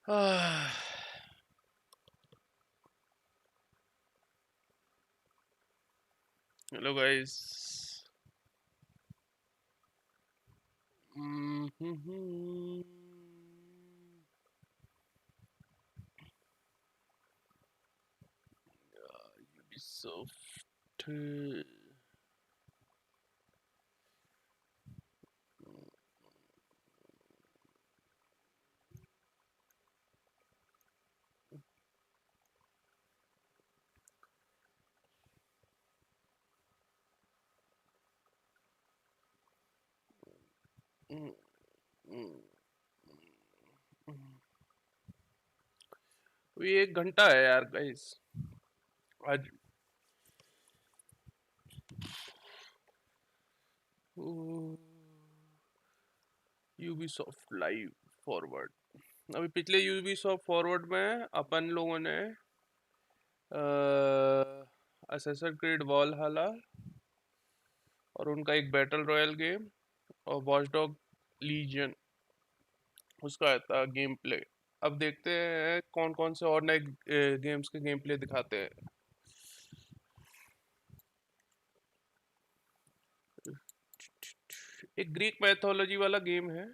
Hello guys. Mhm. Ubisoft. Mm, mm, ये 1 घंटा है यार गाइस आज। Ubisoft live forward. अभी पिछले यूबीसॉफ्ट फॉरवर्ड में अपन लोगों ने असेसर क्रीड वॉलहला और उनका एक बैटल रॉयल गेम और वॉचडॉग लीजियन उसका आया था गेम प्ले। अब देखते हैं कौन कौन से और नए गेम्स के गेम प्ले दिखाते हैं। एक ग्रीक मैथोलॉजी वाला गेम है।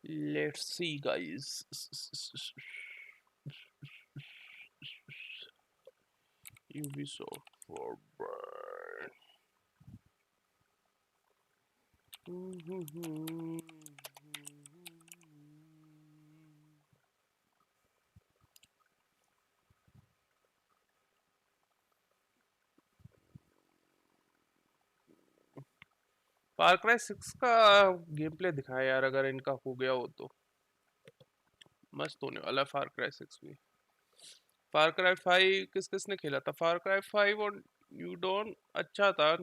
Let's see guys. Ubisoft Forward। Far cry 6 का गेम प्ले दिखाया यार, अगर इनका हो गया हो तो मस्त होने वाला है फार क्राई 6 भी। फार क्राई 5 किस किस ने खेला था? फार क्राई 5 और न्यू डॉन अच्छा था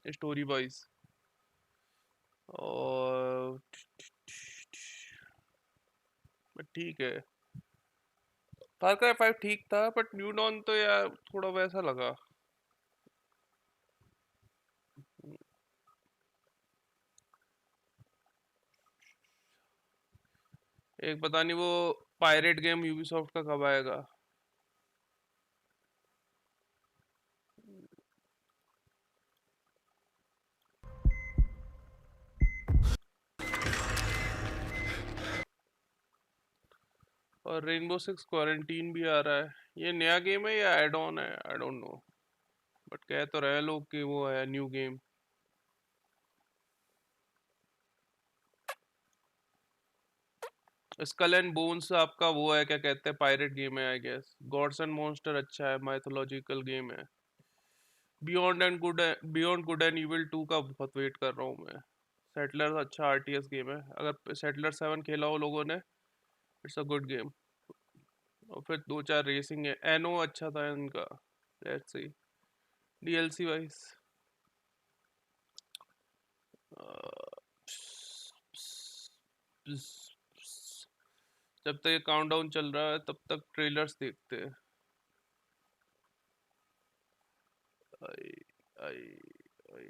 स्टोरी वाइज, और ठीक है। फार क्राई 5 ठीक था, बट न्यू डॉन तो यार थोड़ा वैसा लगा। एक पता नहीं वो पायरेट गेम यूबीसॉफ्ट का कब आएगा। और रेनबो 6 क्वारंटीन भी आ रहा है। ये नया गेम है या एड ऑन है? आई डोंट नो, बट कह तो रहे लोग कि वो है new game. Skull and bones आपका वो है, क्या कहते हैं, पायरेट गेम है I guess. Gods and monster अच्छा है, माइथोलॉजिकल गेम है। बियॉन्ड गुड एंड इविल 2 का बहुत वेट कर रहा हूँ मैं। सेटलर अच्छा आरटीएस गेम है, अगर सेटलर 7 खेला हो लोगों ने, इट्स अ गुड गेम। और फिर 2-4 रेसिंग है। एनो अच्छा था इनका। Let's see DLC wise. जब तक ये काउंटडाउन चल रहा है तब तक ट्रेलर्स देखते हैं। आई आई आई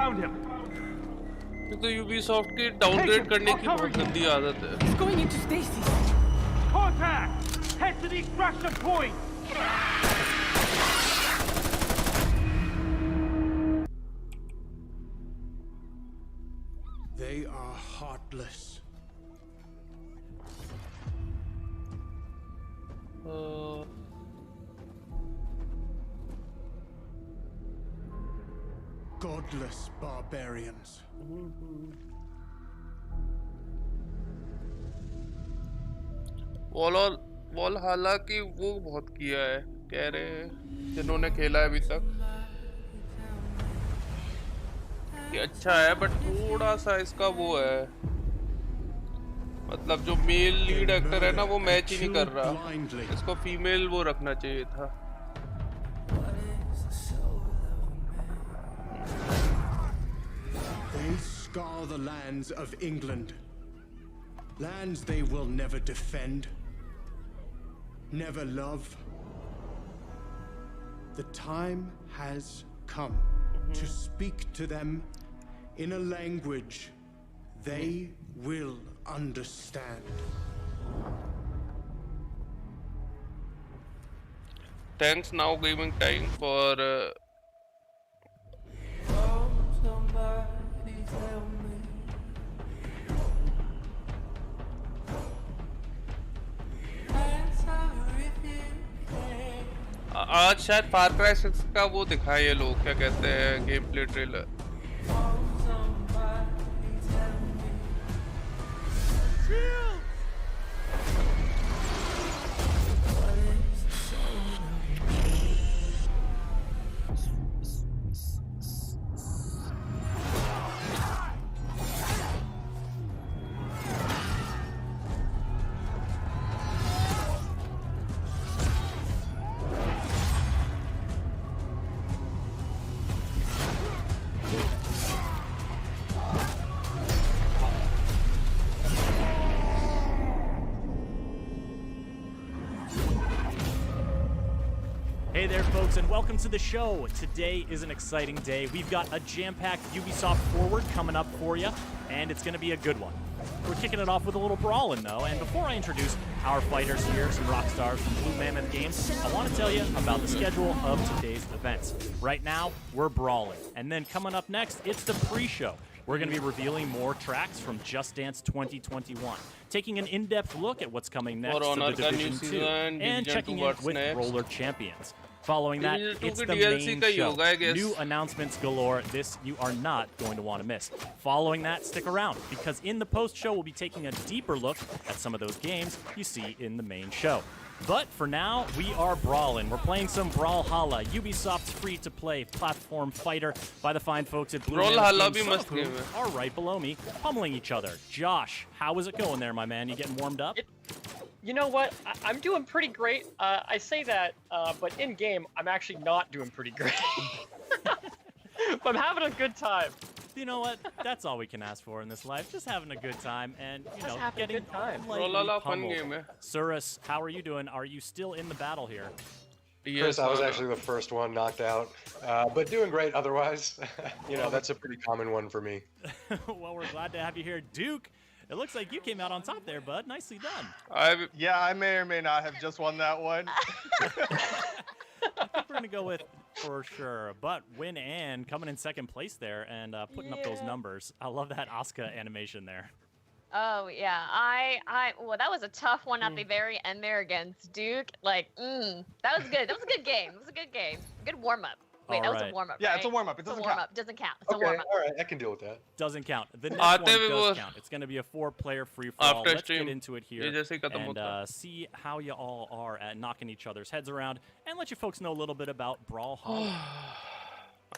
found him. ये तो Ubisoft की डाउनग्रेड करने की बहुत गंदी आदत है. He's going into stasis. Contact! Head to the extraction point! They are heartless. Godless barbarians. Wall हालांकि वो बहुत किया है कह रहे हैं जिन्होंने खेला है अभी तक कि अच्छा है बट थोड़ा सा इसका वो है मतलब जो मेल लीड एक्टर है ना वो मैच ही नहीं कर रहा इसको फीमेल वो रखना चाहिए था They scar the lands of England. Lands they will never defend, never love. The time has come to speak to them in a language they will understand. Thanks Now Gaming Time for आज शायद फार cry 6 का वो दिखाए ये लोग क्या कहते हैं game play trailer Hey there, folks, and welcome to the show. Today is an exciting day. We've got a jam-packed Ubisoft Forward coming up for you, and it's going to be a good one. We're kicking it off with a little brawling, though, and before I introduce our fighters here, some rock stars from Blue Mammoth Games, I want to tell you about the schedule of today's events. Right now, we're brawling, and then coming up next, it's the pre-show. We're going to be revealing more tracks from Just Dance 2021, taking an in-depth look at what's coming next to the Division 2, and checking in with Roller Champions. Following that, it's the main show. New announcements galore. This you are not going to want to miss. Following that, stick around, because in the post-show, we'll be taking a deeper look at some of those games you see in the main show. But for now, we are brawling. We're playing some Brawlhalla, Ubisoft's free-to-play platform fighter by the fine folks at Blue Mammoth Games. Some of whom are right below me, pummeling each other. Josh, how is it going there, my man? You getting warmed up? You know what? I'm doing pretty great. I say that, but in game, I'm actually not doing pretty great. But I'm having a good time. You know what? That's all we can ask for in this life. Just having a good time and, you know, getting a good time. Fun game, Surus, how are you doing? Are you still in the battle here? Chris, I was actually the first one knocked out, but doing great otherwise. You know, that's a pretty common one for me. Well, we're glad to have you here. Duke, it looks like you came out on top there, bud. Nicely done. Yeah, I may or may not have just won that one. I think we're going to go with for sure. But Win Ann coming in second place there and putting up those numbers. I love that Asuka animation there. Oh, yeah. Well, that was a tough one at the very end there against Duke. Like, that was good. That was a good game. It was a good game. Good warm-up. Wait, that was a warm-up, Yeah, right? it's a warm-up. It doesn't count. Doesn't count. It's a Okay, warm-up. all right, I can deal with that. Doesn't count. The next one does count. It's going to be a 4-player free-for-all. Let's get into it here and see how you all are at knocking each other's heads around and let you folks know a little bit about Brawlhalla.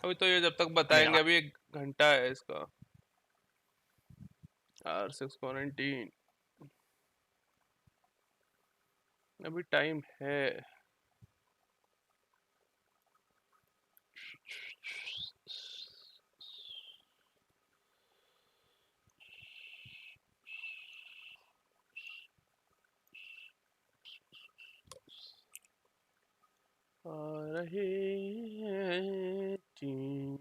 अभी तो ये जब तक बताएंगे अभी 1 घंटा है इसका R6 क्वारंटीन अभी टाइम है आ रहे हैं टीम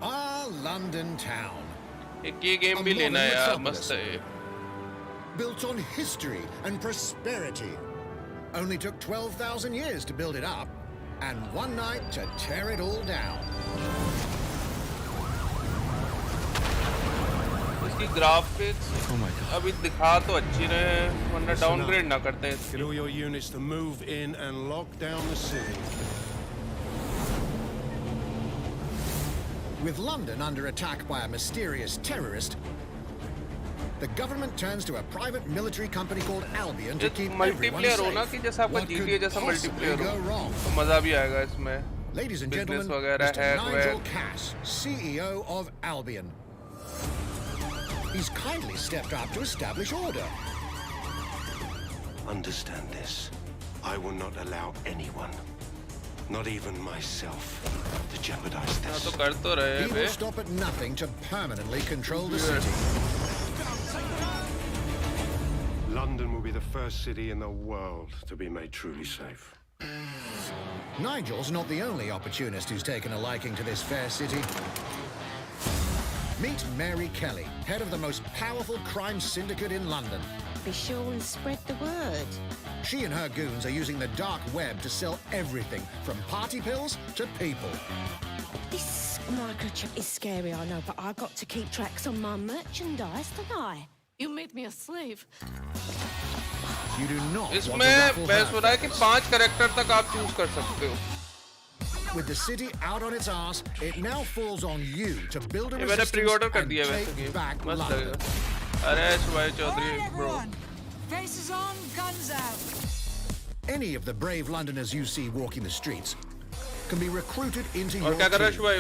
Our London town. एक ये गेम भी लेना है यार, मस्त है ये. Built on history and prosperity. Only took 12,000 years to build it up, and one night to tear it all down. इसकी ग्राफिक्स अभी दिखा तो अच्छी रहे, वरना डाउनग्रेड ना करते हैं. Get all your units to move in and lock down the city. With London under attack by a mysterious terrorist, the government turns to a private military company called Albion to keep everyone multiplayer हो ना safe. कि जैसा आपका What GTA could जैसा possibly multiplayer go हो, wrong? तो मजा भी आएगा इसमें. Ladies and Business gentlemen, वगैरह Mr. है, Nigel Cass, CEO of Albion. He's kindly stepped up to establish order. Understand this. I will not allow anyone, not even myself, to jeopardize हाँ this. तो कर तो रहे He हैं will bay. stop at nothing to permanently control the city. London will be the first city in the world to be made truly safe. Nigel's not the only opportunist who's taken a liking to this fair city. Meet Mary Kelly, head of the most powerful crime syndicate in London. Be sure and spread the word. She and her goons are using the dark web to sell everything from party pills to people. This microchip is scary, I know, but I got to keep tracks on my merchandise, don't I? You made me a slave. You do not want to इसमें ruffle मैं her सुना है कि feathers. 5 character तक आप choose कर सकते हो. With the city out on its arse, it now falls on you to build a ये मैंने प्री resistance ऑर्डर कर and दिया वैसे take गेम, back मस्त London. लगेगा. अरे Shivay Chaudhary bro. Faces on, guns out. Any of the brave Londoners you see walking the streets can be recruited into और your क्या कर रहा है team. शिवाय?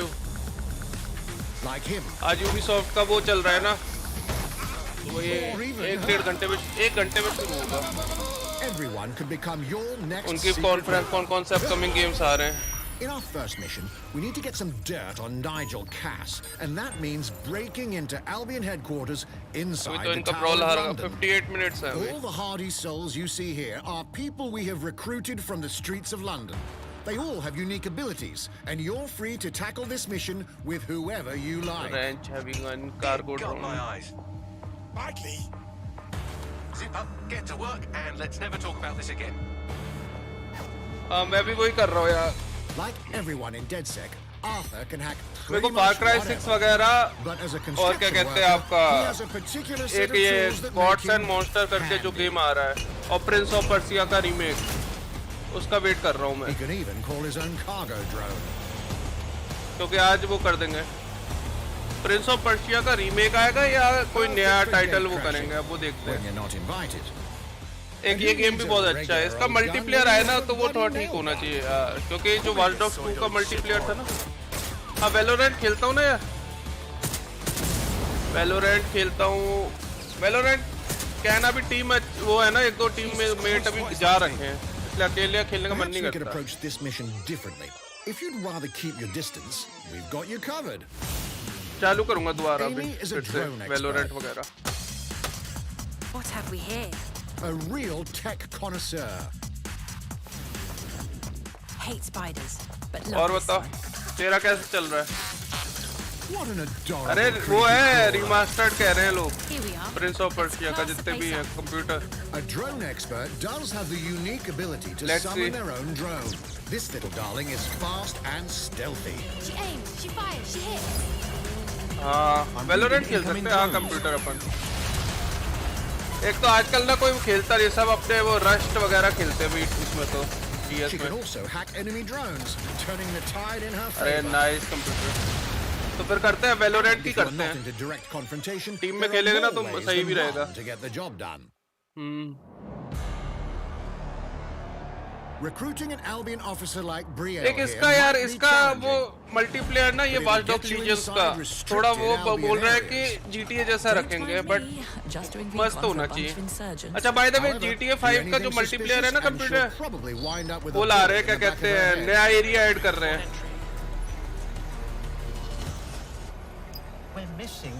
Like him. आज Ubisoft का वो चल रहा है ना, तो ये 1-1.5 घंटे में 1 घंटे में शुरू होगा. Everyone could become your next उनकी secret कॉन्फ्रेंस weapon. कौन से अपकमिंग गेम्स आ रहे हैं. In our first mission, we need to get some dirt on Nigel Cass, and that means breaking into Albion headquarters अभी inside तो the इनका Tower prowl of हारा London. 58 minutes है अभी. All the hardy souls you see here are people we have recruited from the streets of London. They all have unique abilities, and you're free to tackle this mission with whoever you like. Wrench heavy gun, cargo Got my drone. eyes. Badly. Zip up, get to work, and let's never talk about this again. हाँ मैं भी वही कर रहा हूँ यार. Like everyone in DedSec, Arthur can hack मेरे pretty को Far much Cry 6 whatever. वगैरह But as a और क्या construction कहते हैं worker, आपका he has a particular set एक of ये tools that gods make and him monster करके जो handy. गेम आ रहा है और प्रिंस ऑफ पर्सिया का रीमेक, उसका वेट कर रहा हूँ मैं, He can even call his own cargo drone. क्योंकि आज वो कर देंगे. प्रिंस ऑफ पर्सिया का रीमेक आएगा या कोई नया टाइटल वो करेंगे, अब वो देखते When हैं. you're not invited. एक ये गेम भी बहुत अच्छा है. इसका मल्टीप्लेयर आया ना तो वो थोड़ा ठीक होना चाहिए यार, क्योंकि जो वॉच डॉग्स 2 का मल्टीप्लेयर था ना. हाँ वैलोरेंट खेलता हूँ ना यार, वैलोरेंट खेलता हूँ. वैलोरेंट क्या है ना, अभी टीम वो है ना, 1-2 टीम में मेट अभी जा रहे हैं, इसलिए अकेले खेलने का मन Perhaps नहीं we could करता. approach this mission differently. If you'd rather keep your distance, we've got you covered. चालू करूंगा दोबारा अभी Amy is a फिर से drone expert. वैलोरेंट वगैरह. What have we here? A real tech connoisseur. Hate spiders, but और love this बता one. तेरा कैसे चल रहा है? What an adorable अरे वो creepy है crawler. रिमास्टर्ड कह रहे हैं लोग, Here we are. Prince of Persia का जितने भी है computer. A drone expert does have the unique ability to Let's summon see. their own drone. This little darling is fast and stealthy. She aims, she fires, she hits. हाँ Valorant खेल सकते हैं. हाँ computer अपन. एक तो आजकल ना कोई खेलता नहीं, सब अपने वो रस्ट वगैरह खेलते हैं इसमें तो She PS can में. also hack enemy drones, turning the tide in her अरे favor. Nice computer. तो फिर करते हैं वैलोरेंट की If you're करते not हैं. into direct confrontation, टीम में there are खेलेंगे ना more तो ways सही than भी रहेगा. one to get the job done. Recruiting an Albion officer like Brielle एक here इसका यार might be इसका वो challenging. मल्टीप्लेयर ना ये But it'll watch dog get you लीजियंस inside का थोड़ा restricted वो Albion बोल रहा है areas. कि GTA जैसा रखेंगे बट Just doing मस्त recon for होना a bunch चाहिए. of insurgents. अच्छा by the way However, GTA do 5 का जो anything मल्टीप्लेयर है ना suspicious and she'll computer probably wind up with वो a ला bullet रहे हैं in क्या the back कहते of her हैं head. नया एरिया ऐड कर रहे हैं.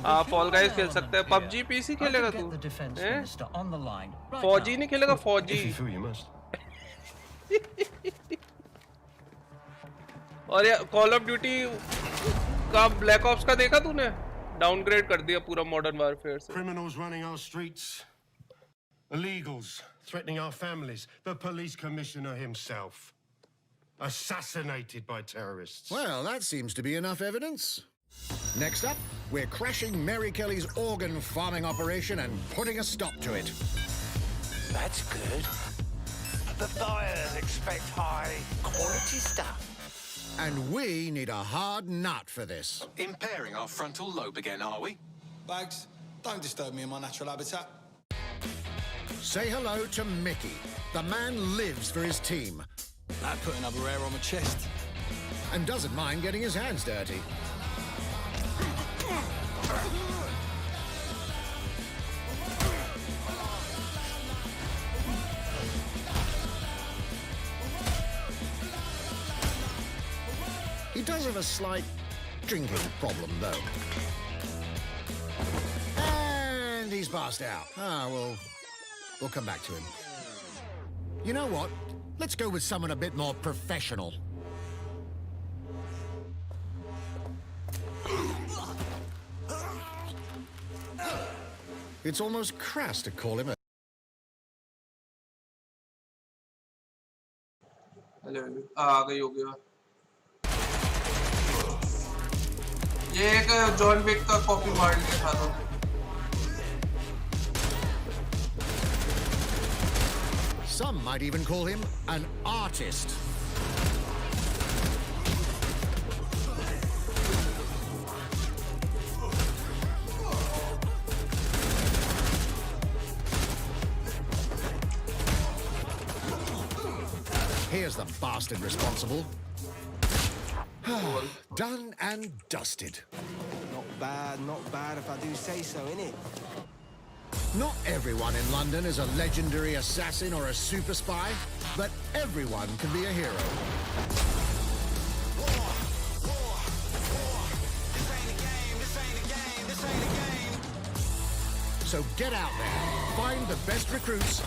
आप फॉल गाइस खेल सकते हैं. PUBG PC खेलेगा तू? फौजी नहीं खेलेगा फौजी. और यार कॉल ऑफ ड्यूटी का ब्लैक ऑप्स का देखा तूने? डाउनग्रेड कर दिया पूरा मॉडर्न वॉरफेयर से. Criminals running our streets. Illegals threatening our families. The police commissioner himself. Assassinated by terrorists. Well, that seems to be enough evidence. Next up, we're crashing Mary Kelly's organ farming operation and putting a stop to it. That's good. The buyers expect high quality stuff. And we need a hard nut for this. Impairing our frontal lobe again, are we? Bags, don't disturb me in my natural habitat. Say hello to Mickey. The man lives for his team. I put another hair on my chest. And doesn't mind getting his hands dirty. He does have a slight drinking problem, though. And he's passed out. We'll come back to him. You know what? Let's go with someone a bit more professional. It's almost crass to call him a... आ गई हो गया. ये एक John Wick का copy मार लिया था तो. Some might even call him an artist. Here's the bastard responsible. Done and dusted. Not bad if I do say so, innit? Not everyone in London is a legendary assassin or a super spy, but everyone can be a hero. So get out there, find the best recruits,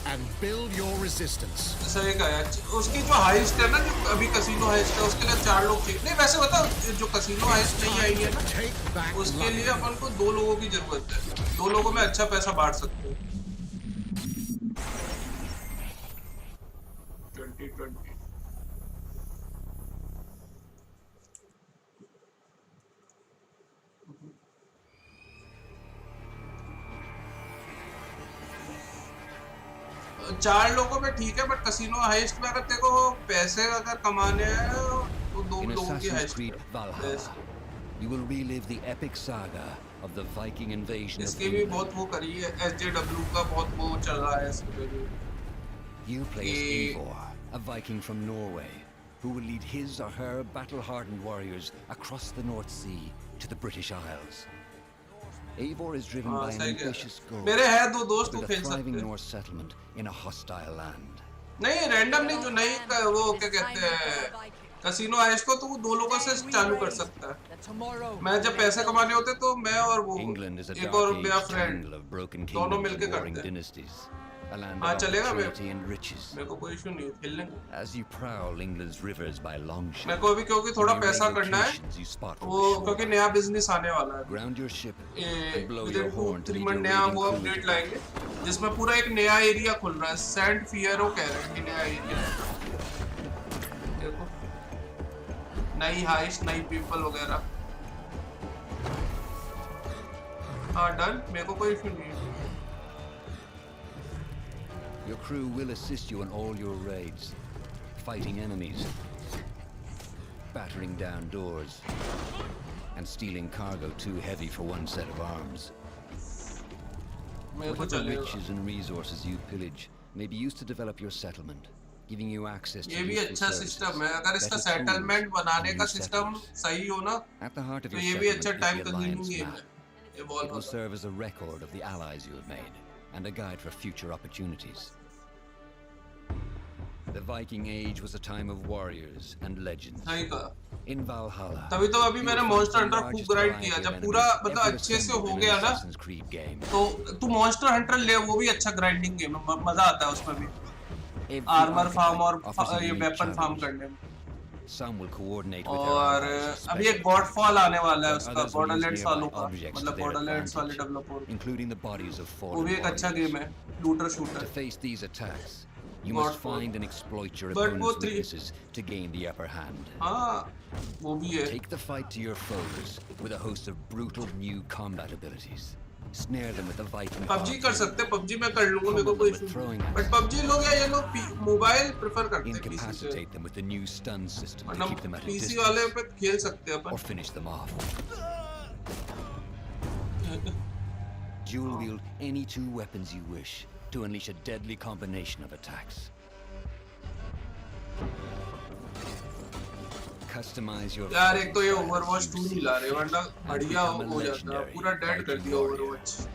and build your resistance. सही कहा यार. उसकी जो heist है ना, जो अभी casino heist है, उसके लिए 4 लोग चाहिए. नहीं वैसे बताओ, जो कसिनो हाइस्ट नहीं आई है ना, उसके लिए अपन को 2 लोगों की जरूरत है. 2 लोगों में अच्छा पैसा बांट सकते हैं. 2020 4 लोगों में ठीक है, बट कसिनो हाइस्ट में अगर तेरे को पैसे अगर कमाने हैं तो 2 लोगों की heist. You will relive the epic saga of the Viking invasion of इसकी भी बहुत वो करी है. SJW का बहुत वो चल रहा है इसके भी. You play as Eivor, a Viking from Norway, who will lead his or her battle-hardened warriors across the North Sea to the British Isles. Eivor is driven by an ambitious goal to build a thriving Norse settlement in a hostile land. नहीं random नहीं, जो नहीं वो क्या कहते हैं casino heist को, तो वो 2 लोगों से चालू कर सकता है. मैं जब पैसे कमाने होते तो मैं और वो एक और मेरा फ्रेंड दोनों मिलके करते हैं. हाँ चलेगा. मेरे को कोई इशू नहीं, खेल लेंगे. As you prowl England's rivers by longship, मेरे को अभी क्योंकि थोड़ा पैसा करना है, वो क्योंकि नया बिजनेस आने वाला है. ground your ship and blow with your in horn to 3 lead month your नया raiding वो crew अपडेट to लाएंगे जिसमें पूरा एक नया एरिया खुल रहा है. सेंट फियरो कह रहे हैं कि नया एरिया. देखो नई हाइस्ट, नई पीपल वगैरह. हाँ डन, मेरे को कोई इशू नहीं है. Your crew will assist you in all your raids, fighting enemies, battering down doors, and stealing cargo too heavy for one set of arms. Whatever riches and resources you pillage may be used to develop your settlement, giving you access to ये भी useful अच्छा services, system है अगर इसका better tools, settlement बनाने and का new system settlers. सही हो ना At the heart of तो your ये भी अच्छा settlement time is the consuming Alliance game map. है It इवॉल्व will होगा serve as a record of the allies you have made, and a guide for future opportunities. The Viking Age was a time of warriors and legends. सही कहा In Valhalla, तभी तो अभी you मैंने will find monster the Hunter खूब largest grind variety किया of जब पूरा enemies मतलब ever अच्छे से assembled हो in an गया ना Assassin's Creed game. तो तू मॉन्स्टर हंटर ले वो भी अच्छा ग्राइंडिंग गेम है मजा आता है उसमें भी Every आर्मर फार्म और archetype offers a ये unique वेपन फार्म challenge. करने में Some will coordinate with their और allies or अभी एक special गॉडफॉल आने वाला है while उसका others will use Borderlands nearby वालों का objects to मतलब their बॉर्डरलैंड्स वाले advantage, developer including the bodies of वो fallen भी एक अच्छा warriors. गेम है looter shooter To face these attacks, you must Godfall. find and exploit your But वो opponent's three- weaknesses to gain the upper hand. हाँ वो भी है Take the fight to your foes with a host of brutal new combat abilities. Snare them with the Viking PUBG hard कर aim. सकते हैं PUBG मैं कर लूंगा मेरे को कोई With इशू throwing नहीं बट पबजी लोग या ये लोग मोबाइल प्रेफर करते हैं पीसी से Incapacitate them with the new stun system to वरना keep them at a PC वाले distance, पे खेल सकते हैं or upon finish them off. Dual wield any two weapons you wish to unleash a deadly combination of attacks. Customize your यार एक तो ये fighting ओवरवॉच styles 2 as नहीं you ला रहे see वरना fit, and बढ़िया become a हो जाता legendary पूरा डेड कर Viking दिया warrior. Overwatch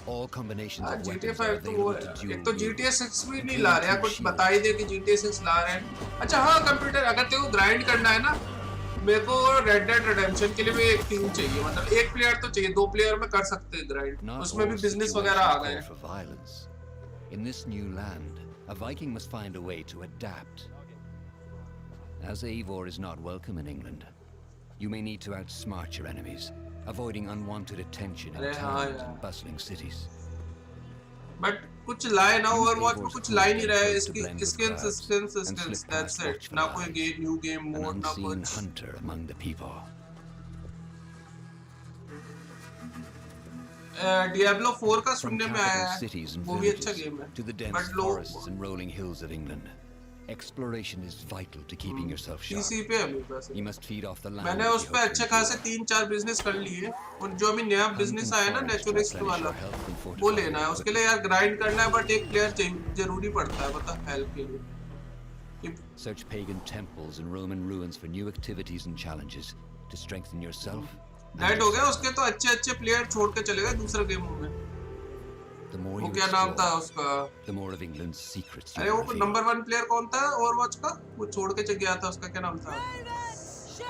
All combinations of GTA weapons are 5 तो वो available to है dual एक तो wield. GTA 6 भी नहीं ला रहे हैं कुछ बता ही दे कि GTA 6 ला रहे हैं अच्छा हाँ कंप्यूटर अगर तेरे को ग्राइंड करना है ना मेरे को रेड डेड रिडेम्पशन के लिए भी एक टीम चाहिए मतलब एक प्लेयर तो चाहिए 2 प्लेयर में कर सकते हैं ग्राइंड Not उसमें all भी बिजनेस situations वगैरह आ call गए हैं for violence. In this new land, a Viking must find a way to adapt. As Eivor is not welcome in England, you may need to outsmart your enemies, avoiding unwanted attention in अरे हाँ towns यार and bustling cities. But कुछ लाए ना Overwatch में Eivor's कुछ ला ही नहीं रहा है approach इसकी to blend with skins crowds skins and skins slip that's past it watchful ना कोई eyes. Game new game An mode ना unseen कुछ hunter among the people. Diablo 4 का From सुनने में आया capital है cities and वो भी अच्छा villages गेम है to the dense बट लोग forests and rolling hills of England, exploration is vital to keeping yourself sharp. PC पे है मेरे पास You must feed off the land. मैंने if उस you पे hope to अच्छे endure. खासे 3-4 बिजनेस कर लिए और जो अभी नया बिजनेस आया ना नेचुरिस्ट वाला वो लेना है उसके लिए यार ग्राइंड करना है बट एक प्लेयर चाहिए जरूरी पड़ता है पता हेल्प के लिए Search pagan temples and Roman ruins for new activities and challenges to strengthen yourself. Dead हो गया उसके तो अच्छे अच्छे प्लेयर छोड़ के चले गए दूसरे गेमों में The more वो you क्या नाम था explore, उसका the more of England's secrets you अरे वो reveal. नंबर 1 प्लेयर कौन था ओवरवॉच का वो छोड़ के गया था उसका क्या नाम था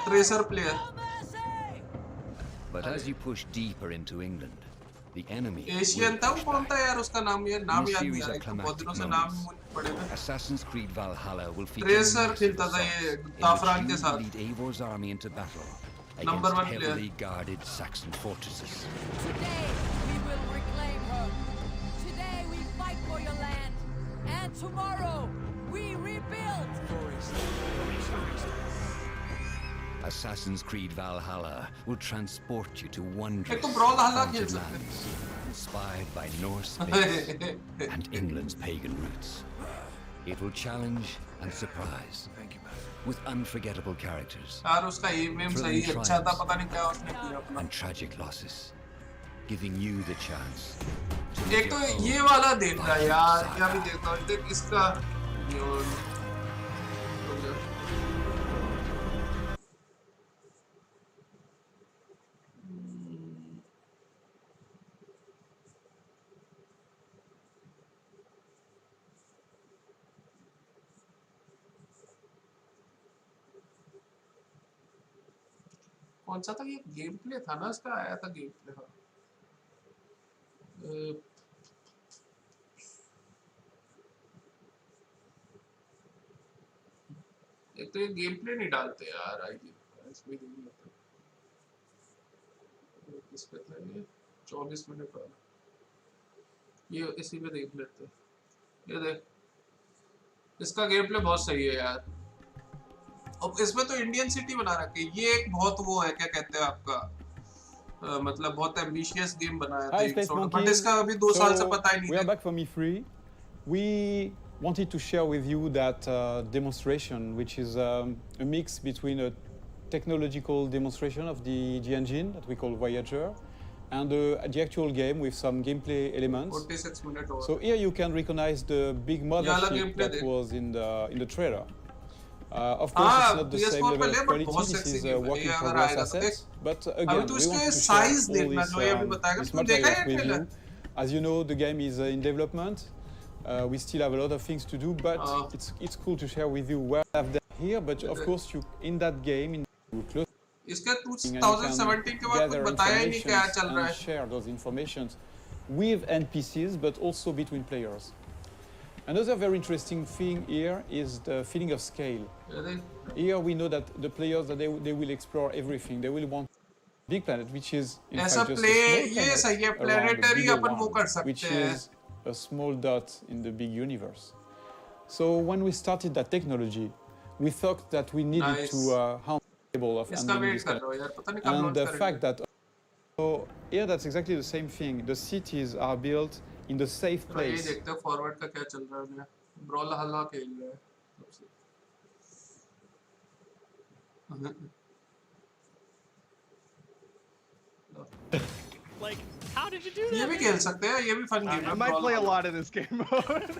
tracer player But as you push deeper into England, the enemy Asian will था push वो कौन back. था यार उसका नाम यार नाम In a याद नहीं series आ रहा of एक तो बहुत दिनों climactic से नाम moments, मुझे पड़े थे Assassin's Creed Valhalla will feature tracer massive खेलता था ये assaults in ताफरान which के you साथ lead Eivor's army into battle Number against 1 player. heavily guarded Saxon fortresses. Today we will reclaim her. Today we fight for your land. And tomorrow we rebuild. Assassin's Creed Valhalla will transport you to wondrous एक तो Brawlhalla haunted खेल सकते lands inspired by Norse faith and England's pagan roots. It will challenge and surprise with unforgettable characters, यार उसका M सही thrilling अच्छा था triumphs, पता नहीं क्या उसने किया अपना and tragic losses, giving you the chance to एक live तो your own ये वाला देख रहा है यार saga. क्या भी देखता हूँ देख इसका कौन सा था ये गेम प्ले था ना इसका आया था गेम प्ले हाँ एक तो ये गेम प्ले नहीं डालते यार आई थिंक इसमें नहीं होता किस पे था ये 24 मिनट वाला ये इसी में देख लेते हैं ये देख इसका गेम प्ले बहुत सही है यार अब इसमें तो इंडियन सिटी बना रखी है ये एक बहुत वो है क्या कहते हैं आपका मतलब बहुत एम्बिशियस गेम बनाया था एक सॉर्ट बट इसका अभी 2 साल से पता ही नहीं We are back from E3. We wanted to share with you that demonstration, which is a mix between a technological demonstration of the engine that we call Voyager and the actual game with some gameplay elements. 46 minutes over. So here you can recognize the big mothership gameplay that was in the trailer. Of course, it's not the same level of quality. This is work in progress assets. But again, we want to share all this material with you. As you know, the game is in development. We still have a lot of things to do, but it's cool to share with you what I've done here. But of course, you in that game, close. इसका 2017 के बाद कुछ बताया ही नहीं क्या चल रहा है. Share those informations with NPCs, but also between players. Another very interesting thing here is the feeling of scale. Here we know that the players that they will explore everything. They will want big planet, which is in fact just a small planet around the bigger one, which is a small dot in the big universe. So when we started that technology, we thought that we needed to harm the table of handling this kind of, and the fact that so here that's exactly the same thing. The cities are built in the safe place. ये देखते हैं forward का क्या चल रहा है. Brawl हल्ला खेल रहा है. Like, how did you do that? ये भी खेल सकते हैं. ये भी fun game है. I might play a lot of this game mode.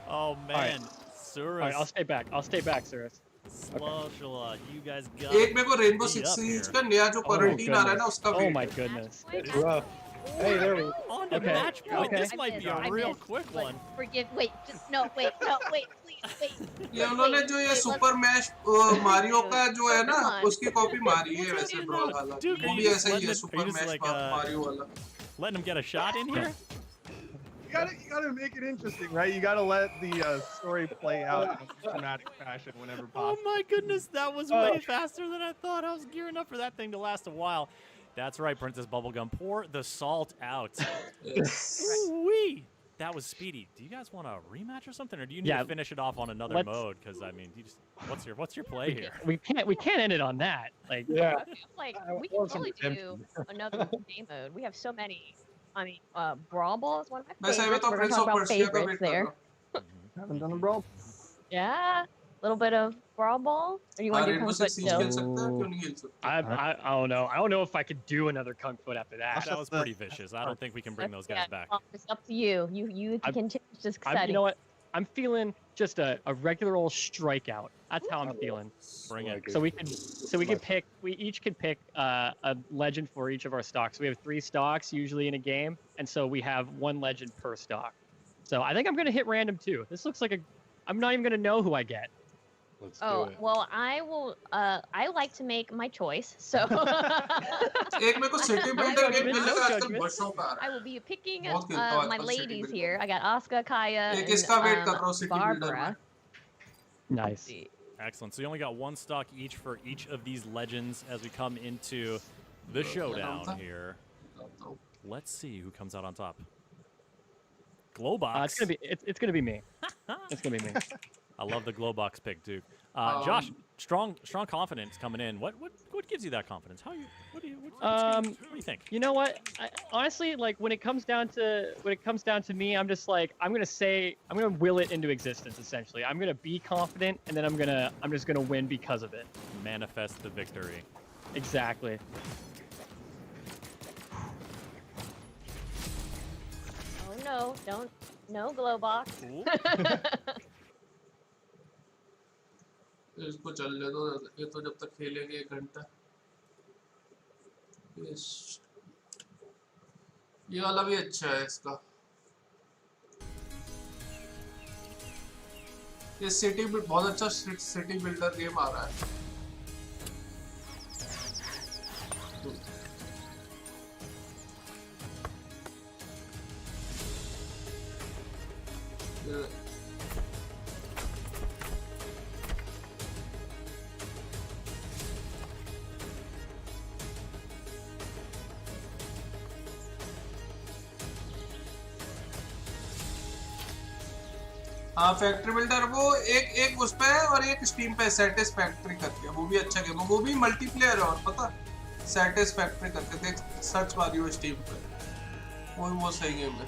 Oh man, Surus. Alright, I'll stay back. I'll stay back, Surus. Sloshala, you guys got एक मेरे को रेनबो सिक्स सीरीज का नया जो क्वारंटीन आ रहा है ना उसका. Oh my goodness. It's rough. Hey, there we go. On to match point. This might be a real quick one. Wait, just no, wait, please, wait. ये उन्होंने जो ये सुपर मैश मारियो का जो है ना उसकी कॉपी मारी है वैसे ब्रॉल वाला. वो भी ऐसा ही है सुपर मैश मारियो वाला. Letting him get a shot in here? You gotta make it interesting, right? You gotta let the story play out in a dramatic fashion whenever possible. Oh my goodness, that was way faster than I thought. I was gearing up for that thing to last a while. That's right, Princess Bubblegum. Pour the salt out. Wee! That was speedy. Do you guys want a rematch or something, or do you need to finish it off on another mode? Because I mean, you just what's your play here? We can't end it on that. Like Like we can totally do another game mode. We have so many. I mean, Brawl Ball is one of my favorites. We're gonna talk about favorites there. Haven't done a brawl. Yeah, a little bit of Brawl Ball. Or you want to do Kung Fu still? I don't know. I don't know if I could do another Kung Fu after that. That was pretty vicious. I don't think we can bring those guys back. It's up to you. You can change this setting. You know what? I'm feeling just a regular old strikeout. That's how I'm feeling. Bring it. So we can pick. We each can pick a legend for each of our stocks. We have 3 stocks usually in a game, and so we have 1 legend per stock. So I think I'm gonna hit random too. This looks like I'm not even gonna know who I get. Let's do it. Well, I will. I like to make my choice, so. एक मेरे को city builder game खेलने का आजकल बहुत शौक आ रहा है. I will be picking my ladies here. I got Asuka, Kaya, एक इसका वेट कर रहा हूँ and सिटी बिल्डर Barbara. में. Nice. Excellent. So you only got 1 stock each for each of these legends as we come into the showdown here. Let's see who comes out on top. Glowbox. It's gonna be me. It's gonna be me. I love the Glowbox pick, Duke. Josh, strong confidence coming in. What gives you that confidence? What do you think? You know what? Honestly, like when it comes down to me, I'm just like I'm gonna will it into existence. Essentially, I'm gonna be confident, and then I'm just gonna win because of it. Manifest the victory. Exactly. Oh no! No Glowbox. इसको चलने दो. ये तो जब तक खेलेंगे 1 घंटा. ये वाला भी अच्छा है इसका. ये सिटी भी बहुत अच्छा सिटी बिल्डर गेम आ रहा है. हाँ फैक्ट्री बिल्डर वो एक उस पे है और एक स्टीम पे सैटिस्फैक्ट्री करके. वो भी अच्छा गेम है. वो भी मल्टीप्लेयर है और पता सैटिस्फैक्ट्री करके देख सर्च मारियो स्टीम पे. वो सही गेम है.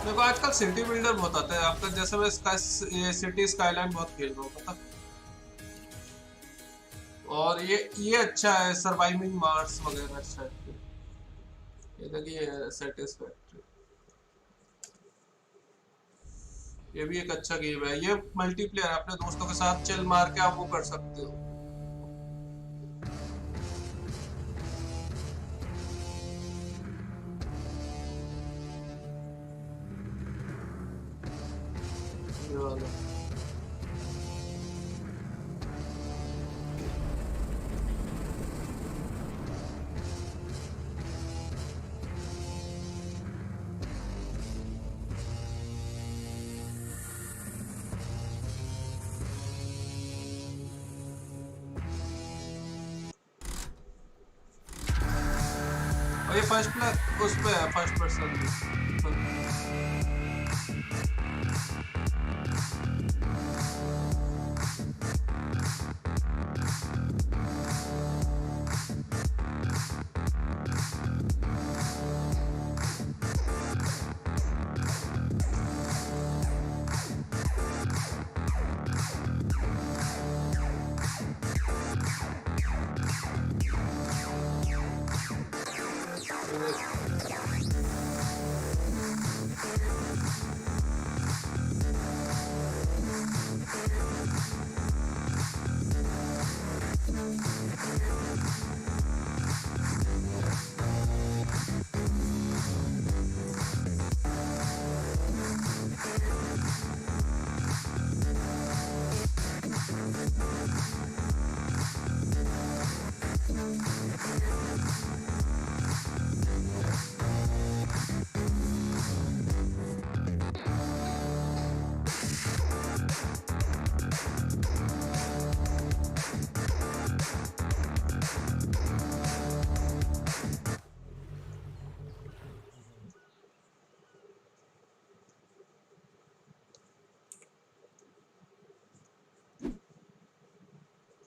देखो आजकल सिटी बिल्डर बहुत आते हैं आपका, जैसे मैं सिटी स्काईलाइन बहुत खेल रहा हूँ पता। और ये अच्छा है, सर्वाइविंग मार्स वगैरह अच्छा है। ये देखिए सेटिस्फैक्ट्री, ये भी एक अच्छा गेम है। ये मल्टीप्लेयर अपने दोस्तों के साथ चिल मार के आप वो कर सकते हो। ये वाला और ये फर्स्ट उस पे है, first person.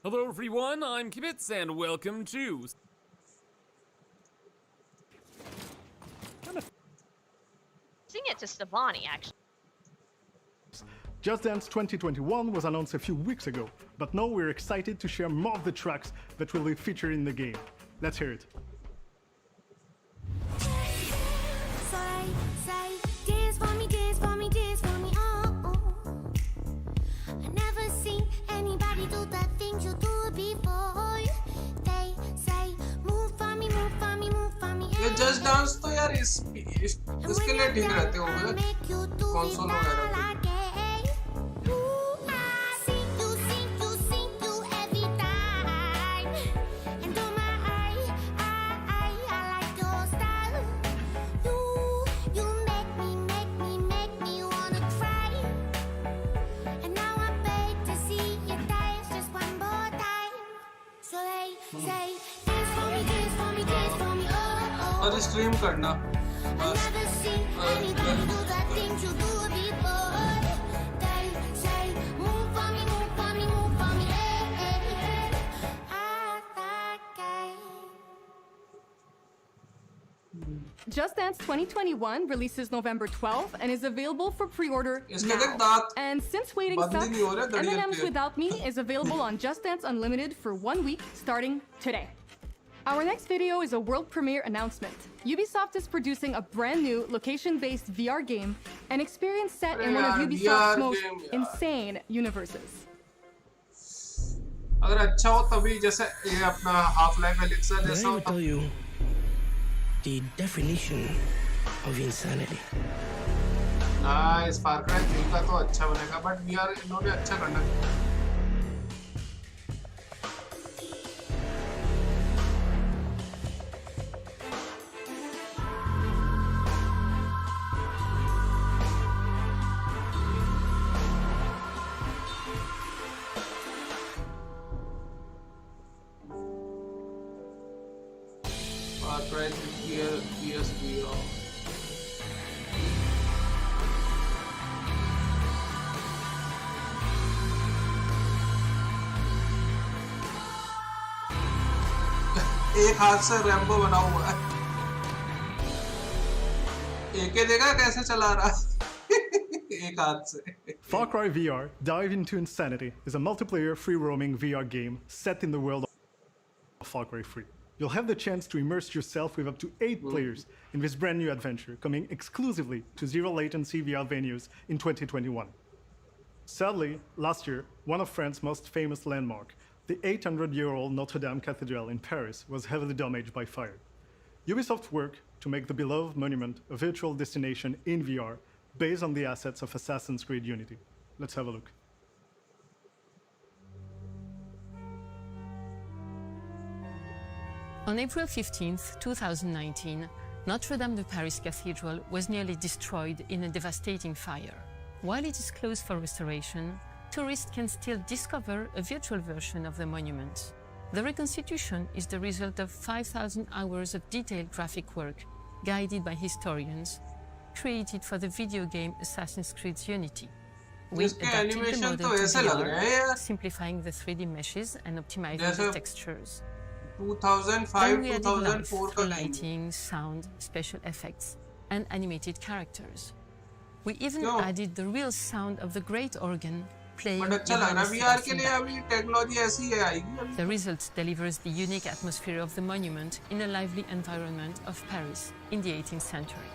Hello everyone, I'm Kibitz and welcome to... Sing it to Stevani, actually. Just Dance 2021 was announced a few weeks ago, but now we're excited to share more of the tracks that will be featured in the game. Let's hear it. Dance for me, dance for me, dance for me, oh, oh. I never seen anybody do the things you do before. They say, move for me, move for me, move for me. ये just dance तो यार इसके लिए ठीक रहते होंगे console वगैरह के। और स्ट्रीम करना Just Dance 2021 releases November 12th and is available for pre-order now. And since waiting sucks, M&M's Without Me is available on Just Dance Unlimited for 1 week starting today. Our next video is a world premiere announcement. Ubisoft is producing a brand new location-based VR game, an experience set in one of Ubisoft's most insane universes. अगर अच्छा हो तभी, जैसे ये अपना Half-Life Alyx जैसा हो tell you the definition of insanity. Nice, Far Cry 3 का तो अच्छा बनेगा, बट VR इन्होंने अच्छा करना है। एक हाथ से रैम्बो बना हुआ है, एक देखा कैसे चला रहा है। एक हाथ से. Far Cry VR Dive into Insanity is a multiplayer free-roaming VR game set in the world of Far Cry 3. You'll have the chance to immerse yourself with up to 8 players in this brand new adventure coming exclusively to zero latency VR venues in 2021. Sadly, last year, one of France's most famous landmarks, the 800-year-old Notre Dame Cathedral in Paris, was heavily damaged by fire. Ubisoft worked to make the beloved monument a virtual destination in VR based on the assets of Assassin's Creed Unity. Let's have a look. On April 15, 2019, Notre Dame de Paris Cathedral was nearly destroyed in a devastating fire. While it is closed for restoration, tourists can still discover a virtual version of the monument. The reconstitution is the result of 5,000 hours of detailed graphic work, guided by historians, created for the video game Assassin's Creed Unity. We adapted the model to VR, simplifying the 3D meshes and optimizing the textures. 2005, Then we added 2004 life through lighting, sound, special effects, and animated characters. We even added the real sound of the great organ playing in the result delivers the unique atmosphere of the monument in a lively environment of Paris in the 18th century.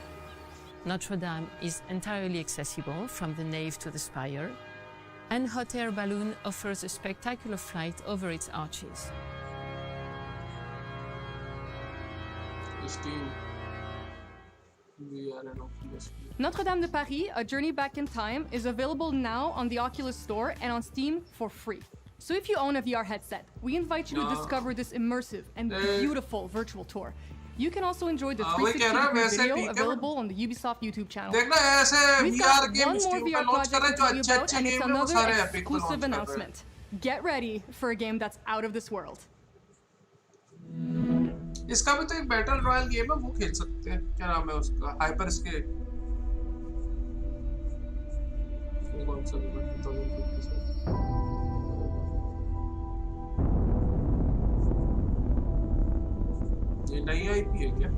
Notre Dame is entirely accessible from the nave to the spire, and hot air balloon offers a spectacular flight over its arches. Notre Dame de Paris, A Journey Back in Time, is available now on the Oculus Store and on Steam for free. So if you own a VR headset, we invite you to discover this immersive and beautiful virtual tour. You can also enjoy the 360 video available on the Ubisoft YouTube channel. We've got one more VR project to tell you about, and it's another exclusive announcement. Get ready for a game that's out of this world. इसका भी तो एक battle royal game है, वो खेल सकते हैं. क्या नाम है उसका? Hyper scape. कौन सा गेम है? 2050 ये नई आईपी है क्या?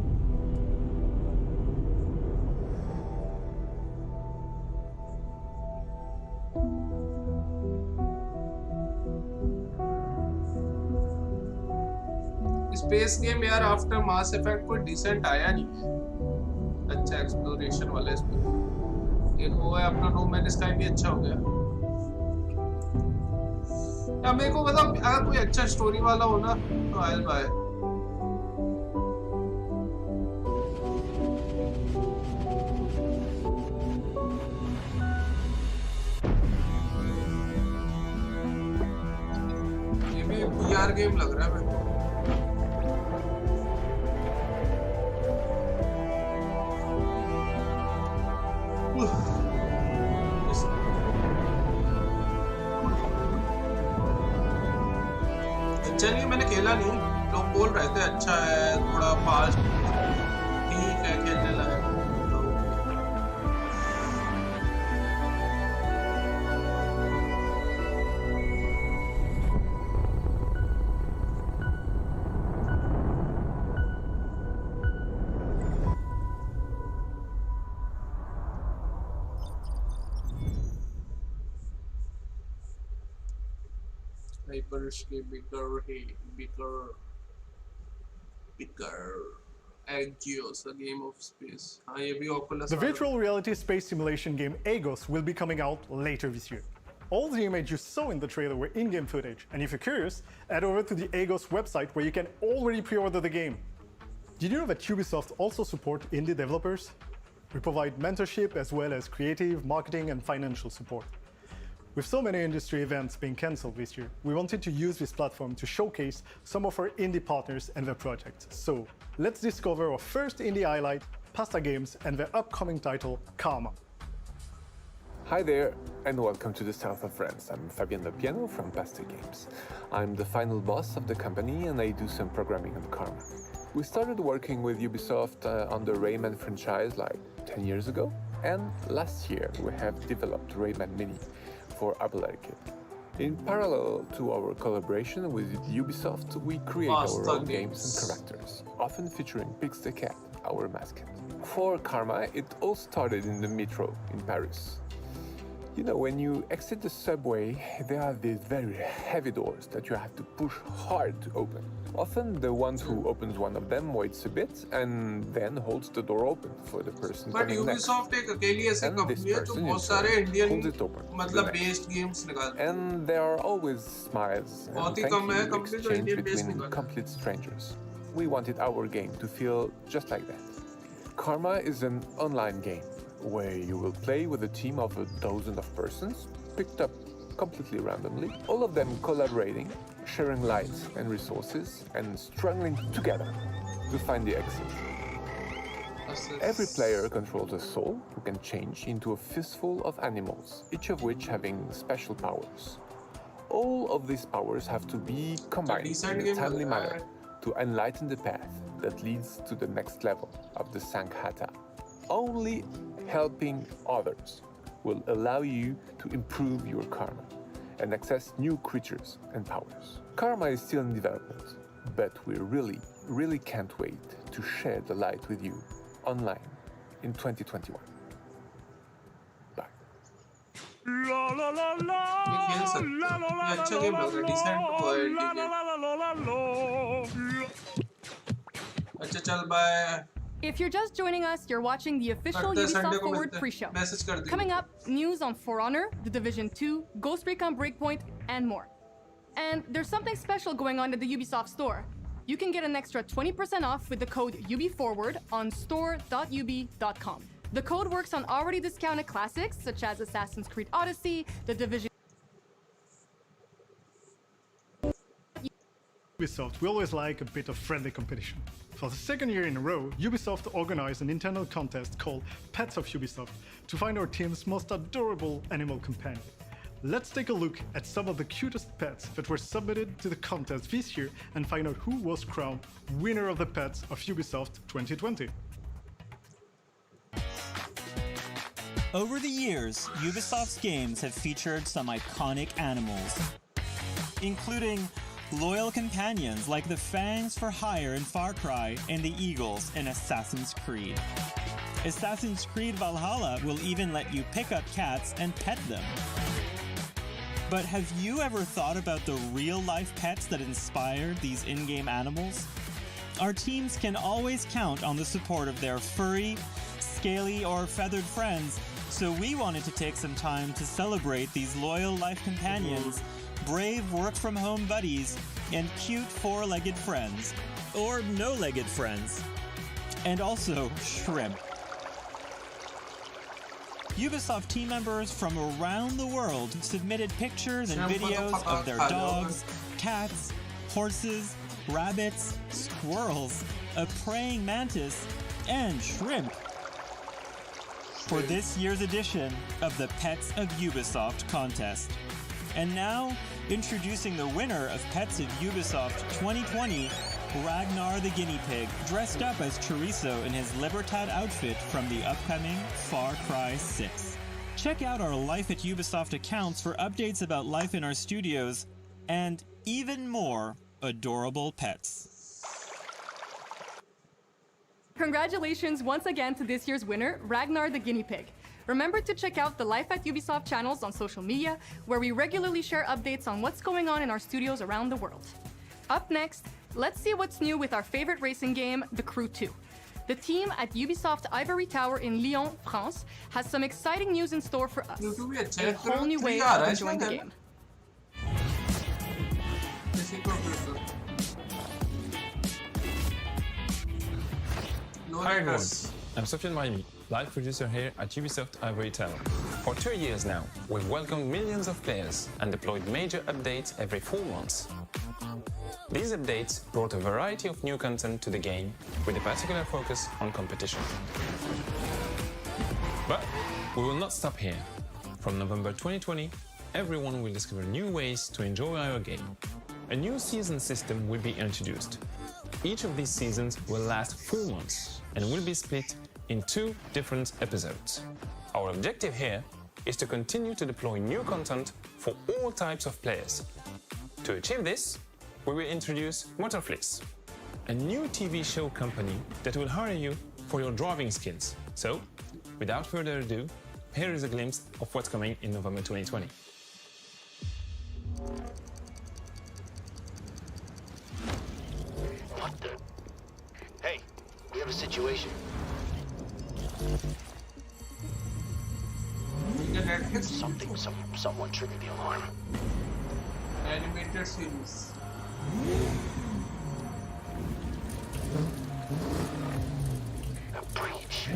स्पेस गेम यार आफ्टर मास इफेक्ट कोई डिसेंट आया नहीं है. अच्छा एक्सप्लोरेशन वाला इसमें एक वो है अपना नो मैन स्काई भी अच्छा हो गया. या मेरे को मतलब अगर कोई अच्छा स्टोरी वाला हो ना तो आई विल बाय. ये भी वीआर गेम लग रहा है मेरे को. चलिए मैंने खेला नहीं, लोग बोल रहे थे अच्छा है, थोड़ा फास्ट ठीक है, खेलने लायक. bigger Agios, a game of space. The virtual reality space simulation game Agos will be coming out later this year. All the images you saw in the trailer were in-game footage, and if you're curious, head over to the Agos website where you can already pre-order the game. Did you know that Ubisoft also support indie developers? We provide mentorship as well as creative, marketing, and financial support. With so many industry events being cancelled this year, we wanted to use this platform to showcase some of our indie partners and their projects. So let's discover our first indie highlight, Pasta Games, and their upcoming title, Karma. Hi there, and welcome to the south of France. I'm Fabien Lepiano from Pasta Games. I'm the final boss of the company, and I do some programming on Karma. We started working with Ubisoft on the Rayman franchise like 10 years ago, and last year we have developed Rayman Mini for Apple Arcade. In parallel to our collaboration with Ubisoft, we create our own games and characters, often featuring Pix the Cat, our mascot. For Karma, it all started in the metro in Paris. You know, when you exit the subway, there are these very heavy doors that you have to push hard to open. Often the one who opens one of them waits a bit and then holds the door open for the person But coming next. Ubisoft एक अकेली ऐसी And this company है जो person बहुत in सारे turn Indian holds it open for the मतलब next. Based games निकालती है. And there are always smiles and बहुत ही thank कम है you कंपनी जो exchange इंडियन बेस्ड between निकालती है. complete strangers. We wanted our game to feel just like that. Karma is an online game where you will play with a team of 12 persons picked up completely randomly, all of them collaborating, sharing lives and resources, and struggling together to find the exit. Every player controls a soul who can change into a fistful of animals, each of which having special powers. All of these powers have to be combined in a timely manner to enlighten the path that leads to the next level of the Sankhata. Only helping others will allow you to improve your karma and access new creatures and powers. Karma is still in development, but we really can't wait to share the light with you online in 2021. Bye. ये खेल सकते हो. ये अच्छा game लग रहा है. Decent वो है इंडी गेम. अच्छा चल bye. If you're just joining us, you're watching the official Ubisoft Forward pre-show. Coming up, news on For Honor, The Division 2, Ghost Recon Breakpoint, and more. And there's something special going on at the Ubisoft store. You can get an extra 20% off with the code UBForward on store.ub.com. The code works on already discounted classics such as Assassin's Creed Odyssey, The Division. Ubisoft, we always like a bit of friendly competition. For the second year in a row, Ubisoft organized an internal contest called Pets of Ubisoft to find our team's most adorable animal companion. Let's take a look at some of the cutest pets that were submitted to the contest this year and find out who was crowned winner of the Pets of Ubisoft 2020. Over the years, Ubisoft's games have featured some iconic animals, including loyal companions like the Fangs for Hire in Far Cry and the Eagles in Assassin's Creed. Assassin's Creed Valhalla will even let you pick up cats and pet them. But have you ever thought about the real-life pets that inspired these in-game animals? Our teams can always count on the support of their furry, scaly, or feathered friends, so we wanted to take some time to celebrate these loyal life companions, brave work-from-home buddies, and cute four-legged friends. Or no-legged friends. And also shrimp. Ubisoft team members from around the world submitted pictures and videos of their dogs, cats, horses, rabbits, squirrels, a praying mantis, and shrimp for this year's edition of the Pets of Ubisoft contest. And now, introducing the winner of Pets of Ubisoft 2020, Ragnar the guinea pig, dressed up as Chorizo in his Libertad outfit from the upcoming Far Cry 6. Check out our Life at Ubisoft accounts for updates about life in our studios and even more adorable pets. Congratulations once again to this year's winner, Ragnar the guinea pig. Remember to check out the Life at Ubisoft channels on social media, where we regularly share updates on what's going on in our studios around the world. Up next, let's see what's new with our favorite racing game, The Crew 2. The team at Ubisoft Ivory Tower in Lyon, France, has some exciting news in store for us. A whole new way of enjoying the game. Hi everyone, I'm Sofiane Marimi, live producer here at Ubisoft Ivory Tower. For 2 years now, we've welcomed millions of players and deployed major updates every 4 months. These updates brought a variety of new content to the game, with a particular focus on competition. But we will not stop here. From November 2020, everyone will discover new ways to enjoy our game. A new season system will be introduced. Each of these seasons will last 4 months and will be split in 2 different episodes. Our objective here is to continue to deploy new content for all types of players. To achieve this, we will introduce Motorflix, a new TV show company that will hire you for your driving skills. So, without further ado, here is a glimpse of what's coming in November 2020. What the? Hey, we have a situation. Someone triggered the alarm. Animated series. A breach.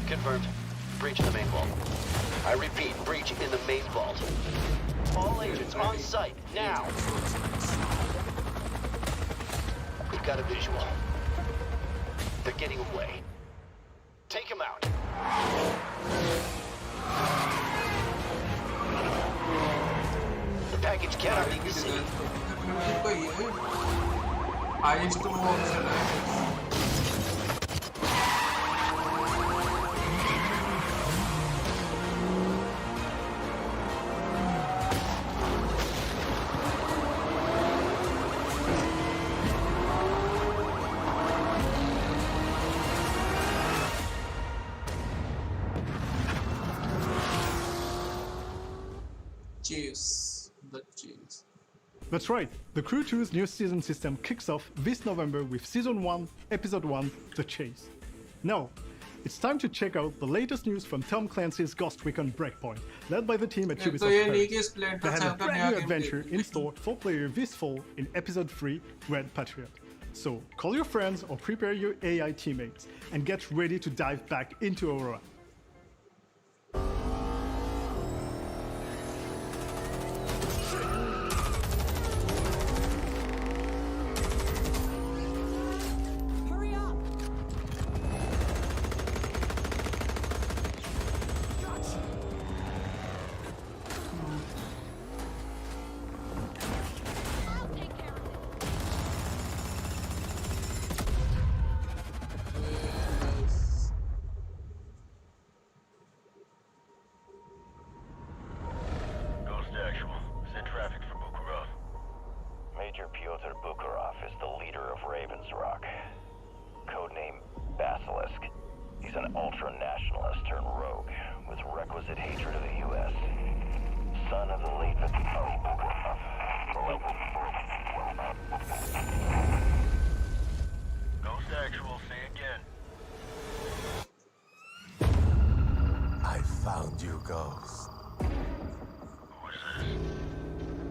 Confirmed. Breach in the main vault. I repeat, breach in the main vault. All agents on site, now! We've got a visual. They're getting away. Take him out. The package cannot leave the city. Highest option है. Chase. The chase. That's right, The Crew 2's new season system kicks off this November with Season 1, Episode 1, The Chase. Now, it's time to check out the latest news from Tom Clancy's Ghost Recon Breakpoint, led by the team at Ubisoft Paris. They have a brand new adventure in store for players this fall in Episode 3, Red Patriot. So call your friends or prepare your AI teammates and get ready to dive back into Aurora.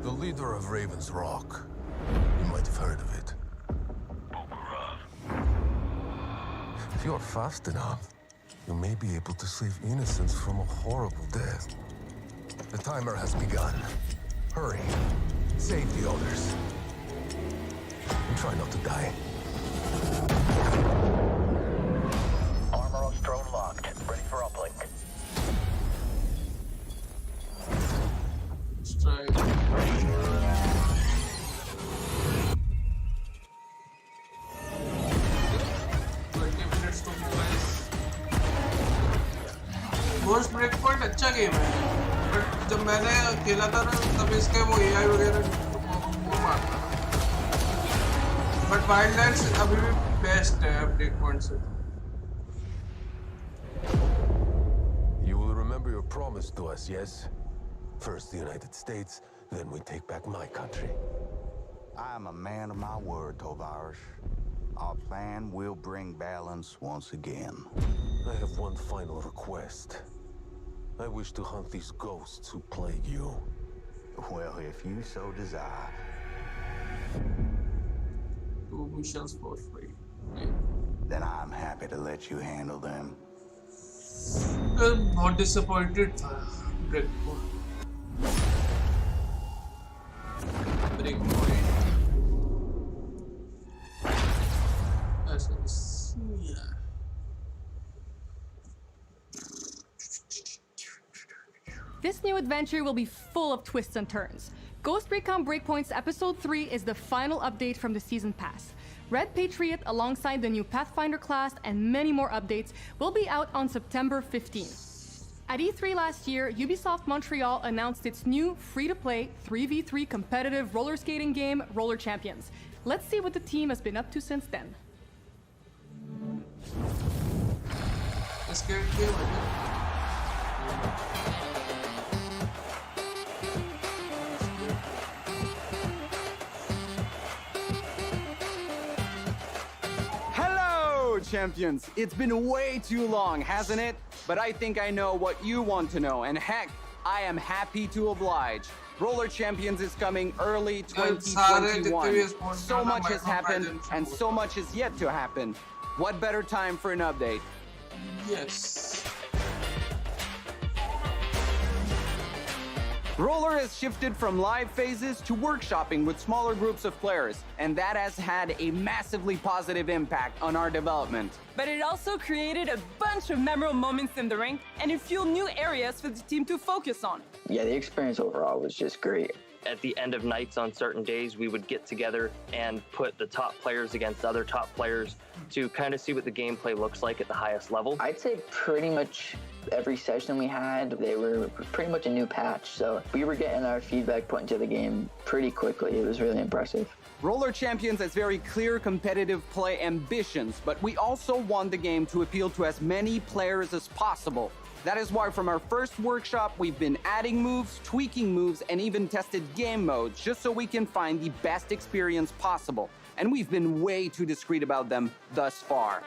The leader of Raven's Rock. You might have heard of it. If you're fast enough, you may be able to save innocents from a horrible death. The timer has begun. Hurry. Save the others. And try not to die. Armor on drone locked. Ready for uplink. Ghost Breakpoint अच्छा game है, but जब मैंने खेला था ना तब इसके वो AI वगैरह वो मारता था, बट वाइल्डलैंड्स अभी भी बेस्ट है Breakpoint से. You will remember your promise to us, yes? First the United States, then we take back my country. I am a man of my word, Tovarsh. Our plan will bring balance once again. I have one final request. I wish to hunt these ghosts who plague you. Well, if you so desire. 2 missions for free. Then I'm happy to let you handle them. बहुत disappointed था Breakpoint. Yeah. This new adventure will be full of twists and turns. Ghost Recon Breakpoint's Episode 3 is the final update from the Season Pass. Red Patriot, alongside the new Pathfinder class and many more updates, will be out on September 15th. At E3 last year, Ubisoft Montreal announced its new free-to-play 3v3 competitive roller skating game, Roller Champions. Let's see what the team has been up to since then. Champions, it's been way too long, hasn't it? But I think I know what you want to know, and heck, I am happy to oblige. Roller Champions is coming early 2021. So much has happened, and so much is yet to happen. What better time for an update? Yes. Roller has shifted from live phases to workshopping with smaller groups of players, and that has had a massively positive impact on our development. But it also created a bunch of memorable moments in the ring, and it fueled new areas for the team to focus on. Yeah, the experience overall was just great. At the end of nights on certain days, we would get together and put the top players against other top players to kind of see what the gameplay looks like at the highest level. I'd say pretty much every session we had, they were pretty much a new patch. So we were getting our feedback put into the game pretty quickly. It was really impressive. Roller Champions has very clear competitive play ambitions, but we also want the game to appeal to as many players as possible. That is why from our first workshop, we've been adding moves, tweaking moves, and even tested game modes just so we can find the best experience possible. And we've been way too discreet about them thus far.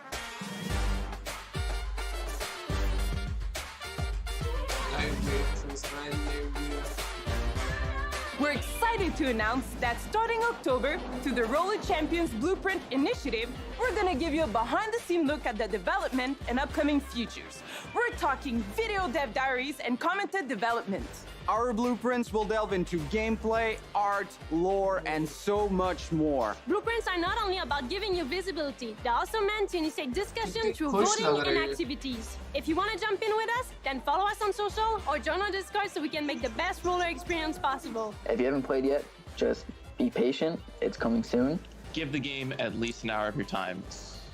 We're excited to announce that starting October, through the Roller Champions Blueprint Initiative, we're gonna give you a behind-the-scenes look at the development and upcoming features. We're talking video dev diaries and commented development. Our blueprints will delve into gameplay, art, lore, and so much more. Blueprints are not only about giving you visibility, they're also meant to initiate discussion through voting and activities. If you want to jump in with us, then follow us on social or join our Discord so we can make the best roller experience possible. If you haven't played yet, just be patient. It's coming soon. Give the game at least an hour of your time,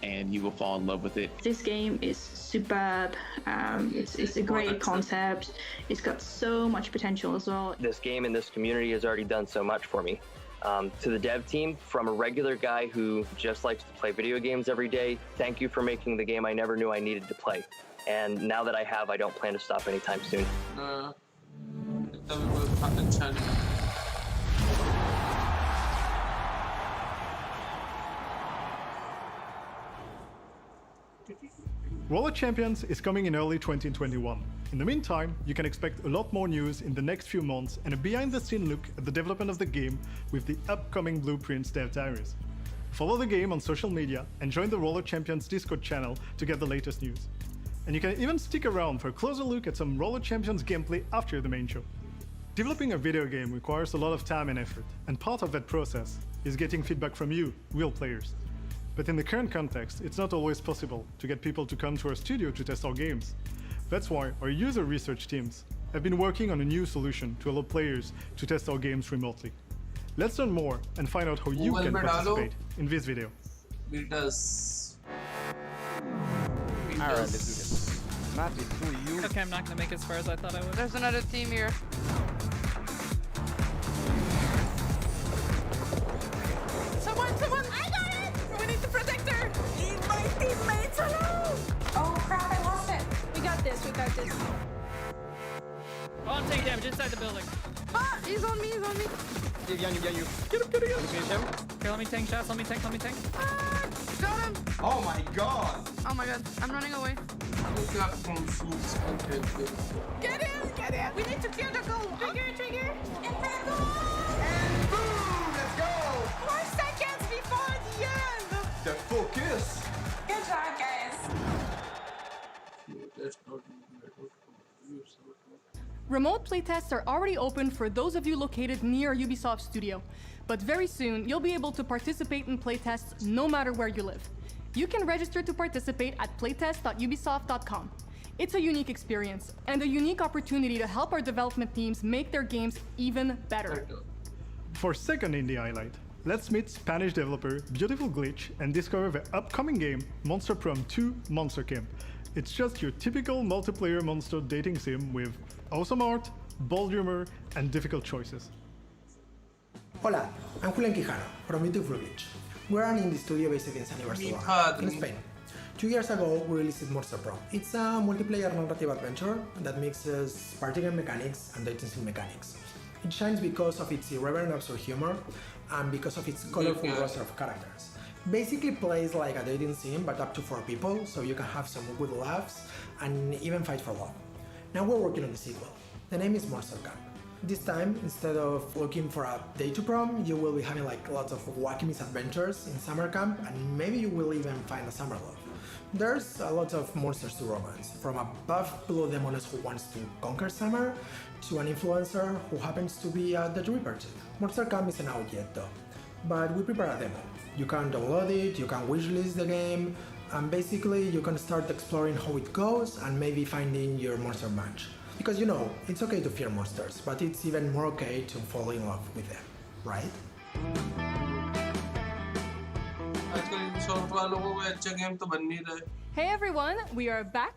and you will fall in love with it. This game is superb. It's a great concept. It's got so much potential as well. This game and this community has already done so much for me. To the dev team, from a regular guy who just likes to play video games every day, thank you for making the game I never knew I needed to play. And now that I have, I don't plan to stop anytime soon. Roller Champions is coming in early 2021. In the meantime, you can expect a lot more news in the next few months and a behind-the-scenes look at the development of the game with the upcoming Blueprints dev diaries. Follow the game on social media and join the Roller Champions Discord channel to get the latest news. And you can even stick around for a closer look at some Roller Champions gameplay after the main show. Developing a video game requires a lot of time and effort, and part of that process is getting feedback from you, real players. But in the current context, it's not always possible to get people to come to our studio to test our games. That's why our user research teams have been working on a new solution to allow players to test our games remotely. Let's learn more and find out how you can participate in this video. Alright, let's do this. Not through you. Okay, I'm not gonna make it as far as I thought I would. There's another team here. Someone! I got it! We need the protector! Leave my teammates alone! Oh crap, I lost it! We got this. Oh, I'm taking damage inside the building. Ah! He's on me! Behind you. Get him! Finish him. Okay, let me tank shots, let me tank. Ah! Got him! Oh my god! Oh my god, I'm running away. Get in! We need to clear the goal! Trigger! And goal! And boom! Let's go! 4 seconds before the end! The focus! Good job, guys! Remote playtests are already open for those of you located near a Ubisoft studio, but very soon you'll be able to participate in playtests no matter where you live. You can register to participate at playtest.ubisoft.com. It's a unique experience and a unique opportunity to help our development teams make their games even better. For second indie highlight, let's meet Spanish developer Beautiful Glitch and discover the upcoming game Monster Prom 2 Monster Camp. It's just your typical multiplayer monster dating sim with awesome art, bold humor, and difficult choices. Hola, I'm Julian Quijano from Beautiful Glitch. We're an indie studio based in San Sebastián, in Spain. 2 years ago, we released Monster Prom. It's a multiplayer narrative adventure that mixes party game mechanics and dating sim mechanics. It shines because of its irreverent absurd humor and because of its colorful roster of characters. Basically plays like a dating sim, but up to 4 people, so you can have some good laughs and even fight for love. Now we're working on the sequel. The name is Monster Camp. This time, instead of looking for a day to prom, you will be having like lots of wacky misadventures in summer camp, and maybe you will even find a summer love. There's a lot of monsters to romance, from a buff blue demoness who wants to conquer summer, to an influencer who happens to be a Dead Reaper too. Monster Camp isn't out yet though, but we prepare a demo. You can download it, you can wishlist the game, and basically you can start exploring how it goes and maybe finding your monster match. Because you know, it's okay to fear monsters, but it's even more okay to fall in love with them, right? Hey everyone, we are back,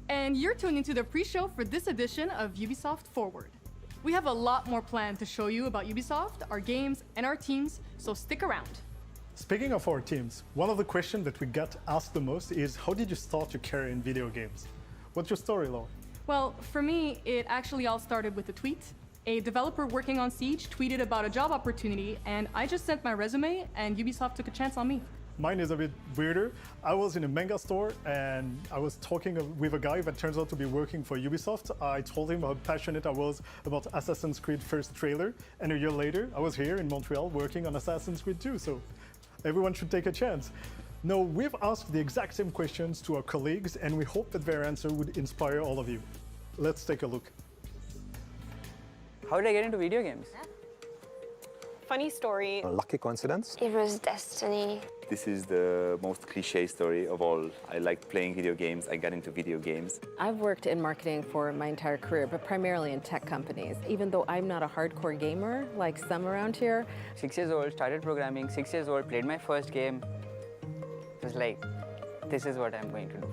and you're tuned into the pre-show for this edition of Ubisoft Forward. We have a lot more planned to show you about Ubisoft, our games, and our teams, so stick around. Speaking of our teams, one of the questions that we get asked the most is, how did you start your career in video games? What's your story, Laura? Well, for me, it actually all started with a tweet. A developer working on Siege tweeted about a job opportunity, and I just sent my resume, and Ubisoft took a chance on me. Mine is a bit weirder. I was in a manga store and I was talking with a guy that turns out to be working for Ubisoft. I told him how passionate I was about Assassin's Creed first trailer, and a year later, I was here in Montreal working on Assassin's Creed 2, so everyone should take a chance. Now, we've asked the exact same questions to our colleagues, and we hope that their answer would inspire all of you. Let's take a look. How did I get into video games? Funny story. A lucky coincidence? It was destiny. This is the most cliche story of all. I liked playing video games. I got into video games. I've worked in marketing for my entire career, but primarily in tech companies. Even though I'm not a hardcore gamer like some around here. 6 years old, started programming, 6 years old, played my first game. It was like, this is what I'm going to do.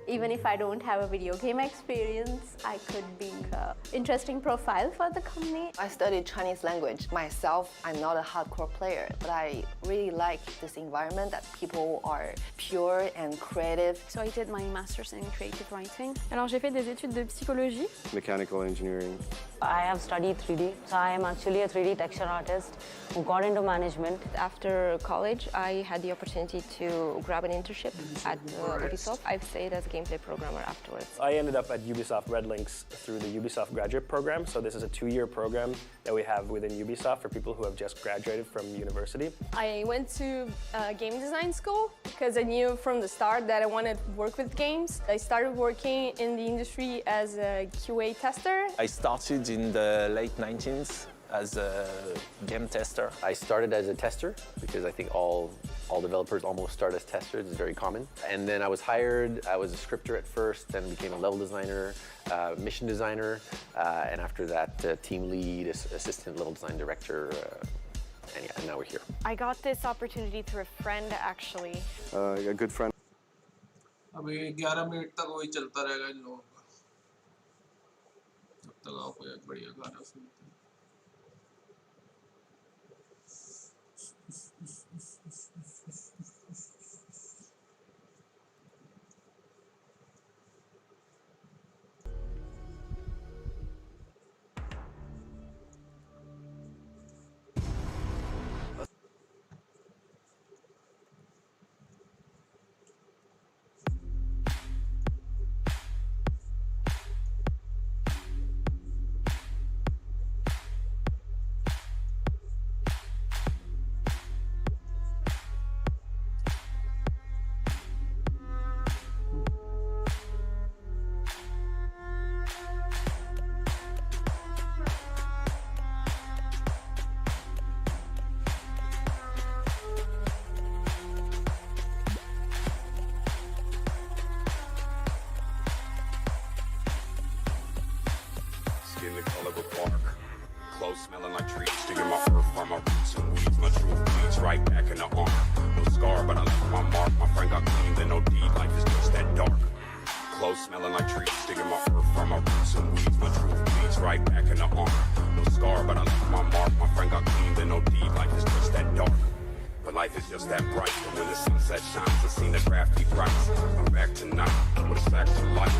Even if I don't have a video game experience, I could be an interesting profile for the company. I studied Chinese language. Myself, I'm not a hardcore player, but I really like this environment that people are pure and creative. So I did my master's in creative writing. Alors j'ai fait des études de psychologie. Mechanical engineering. I have studied 3D, so I am actually a 3D texture artist who got into management. After college, I had the opportunity to grab an internship at Ubisoft. I've stayed as a gameplay programmer afterwards. I ended up at Ubisoft Red Links through the Ubisoft graduate program. So this is a 2-year program that we have within Ubisoft for people who have just graduated from university. I went to game design school because I knew from the start that I wanted to work with games. I started working in the industry as a QA tester. I started in the late 1990s as a game tester. I started as a tester because I think all developers almost start as testers. It's very common. And then I was hired. I was a scripter at first, then became a level designer, mission designer, and after that, team lead, assistant level design director. And yeah, and now we're here. I got this opportunity through a friend, actually. A good friend. अभी 11 minute तक वही चलता रहेगा इन लोगों का जब तक आपको एक बढ़िया गाना सुनते हैं Smelling like trees, digging my earth from my roots and weeds. My true bleeds right back in the arm. No scar, but I left my mark. My friend got clean, then no deed. Life is just that dark. Clothes smelling like trees, digging my earth from my roots and weeds. My true bleeds right back in the arm. No scar, but I left my mark. My friend got clean, then no deed. Life is just that dark. But life life is just that bright. And when the sunset shines, I seen the crafty price. I'm back tonight with a fact to life.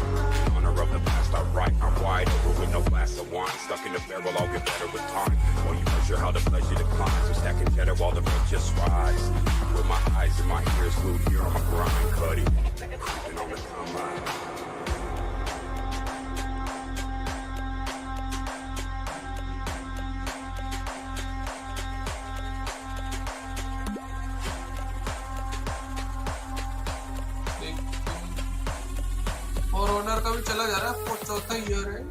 In honor of the past I write. I'm wide over with no glass of wine. Stuck in the barrel, I'll get better with time. While you measure how the pleasure declines. We're stacking cheddar while the rent just rise. With my eyes and my ears glued here on my grind, cutty. Creeping on the come out. और owner का भी चला जा रहा है, चौथा year है।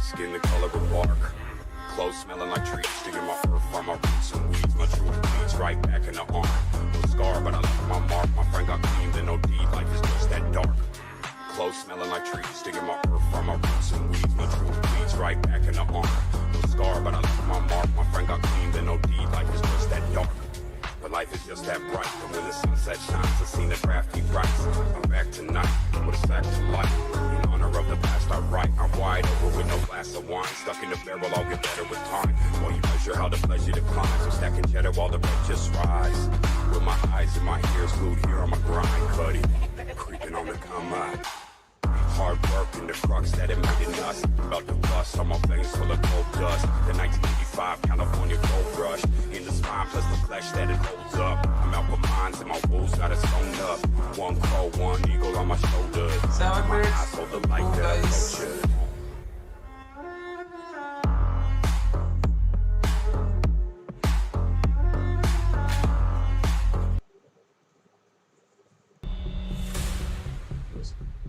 Skin the color of bark, clothes smelling like trees. Digging my earth from my roots and weeds. My true bleeds right back in the arm. No scar, but I left my mark. My friend got cleaned and no deed. Life is just that dark. Clothes smelling like trees. Digging my earth from my roots and weeds. My true bleeds right back in the arm. No scar, but I left my mark. My friend got cleaned and no deed. Life is just that dark. But life is just that bright. And when the sunset shines, I seen the crafty price. I'm back tonight with a fact to life. In honor of the past I write. I'm wide over with no glass of wine. Stuck in the barrel, I'll get better with time. While you measure how the pleasure declines. I'm stacking cheddar while the rent just rise. With my eyes and my ears glued here on my grind, cutty. Creeping on the come out. Hard work in the crux that it made it nuts. About to bust on my veins full of gold dust. The 1985 California gold rush. In the spine plus the flesh that it holds up. I'm out with mines and my wolves got it sewn up. One crow, one eagle on my shoulder. 7 My minutes. eyes hold the light that I culture.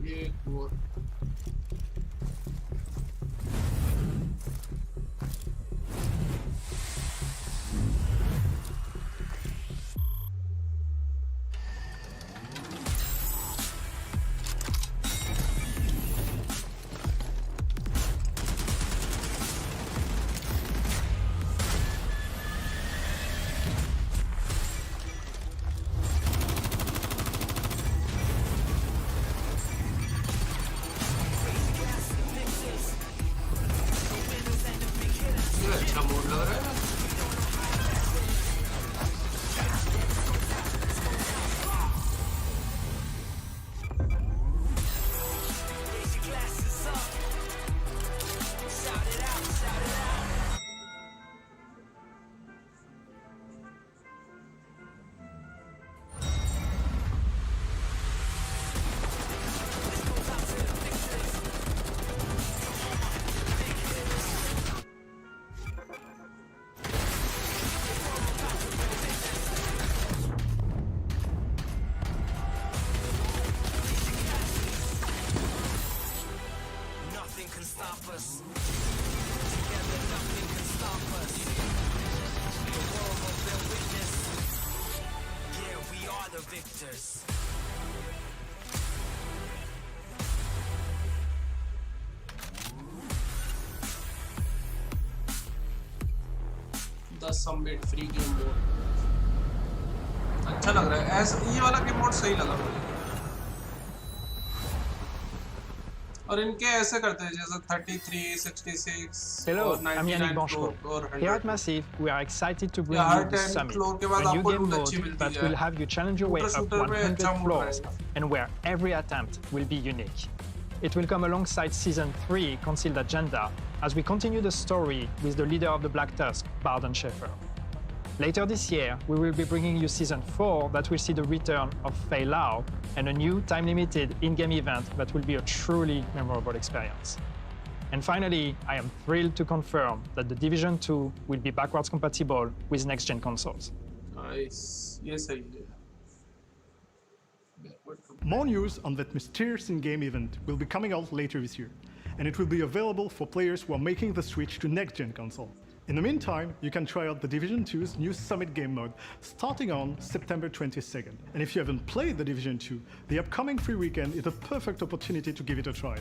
ये वो अच्छा mood लग रहा है। Submit free game mode अच्छा लग रहा है। ऐसा ये वाला गेम मोड सही लगा मुझे। और इनके ऐसे करते हैं जैसे 33, 66 Hello, और I'm 99 Yannick फ्लोर Banchko. और Here 100। at Massive, we are excited to bring her you the 10 Summit, floor के बाद a new आपको game लूट अच्छी mode मिलती that है। will have you challenge your way ऊपर up शूटर में अच्छा 100 मूड floors रहेगा। and where every attempt will be unique. It will come alongside Season 3 Concealed Agenda as we continue the story with the leader of the Black Tusk, Barden Schaefer. Later this year, we will be bringing you Season 4 that will see the return of Fei Lao and a new time-limited in-game event that will be a truly memorable experience. And finally, I am thrilled to confirm that The Division 2 will be backwards compatible with next-gen consoles. Nice. ये सही है। More news on that mysterious in-game event will be coming out later this year, and it will be available for players who are making the switch to next-gen console. In the meantime, you can try out The Division 2's new Summit game mode starting on September 22nd. And if you haven't played The Division 2, the upcoming free weekend is a perfect opportunity to give it a try.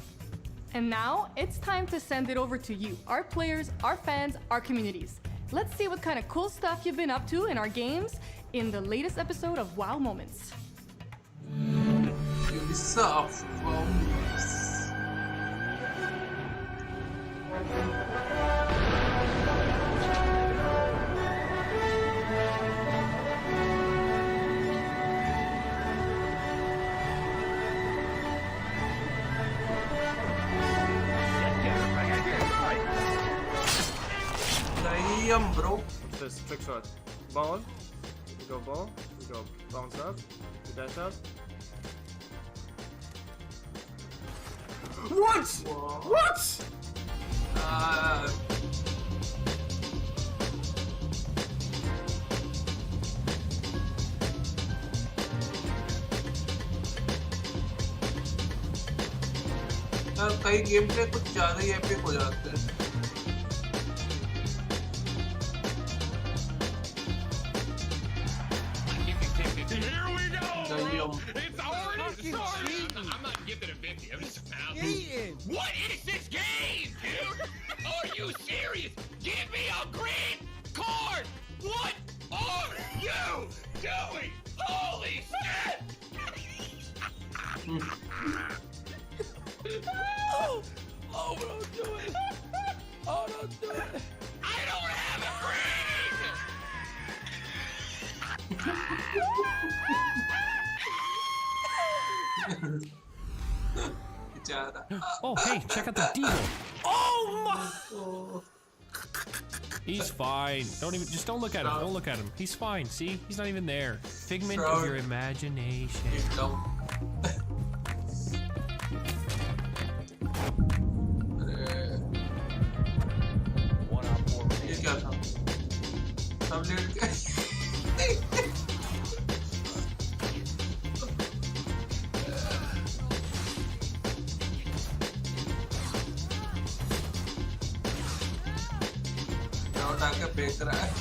And now it's time to send it over to you, our players, our fans, our communities. Let's see what kind of cool stuff you've been up to in our games in the latest episode of WoW Moments. Ubisoft, WoW Moments. Damn, bro. This trick shot. Ball. We go ball. We go bounce up. We dash up. What? What? कई game play कुछ ज्यादा ही epic हो जाते हैं. Here we go! It's already started! I'm not giving it a 50, I'm just cheating! What is this game, dude? Are you serious? Give me a green card! What are you doing? Holy shit! Oh, don't do it! Oh, don't do it! I don't have a Oh, hey, check out the deagle. Oh my! He's fine. Just don't look at him. Don't look at him. He's fine. See, he's not even there. Figment of your imagination. ये क्या था? सब late गए. के फेंक रहा है.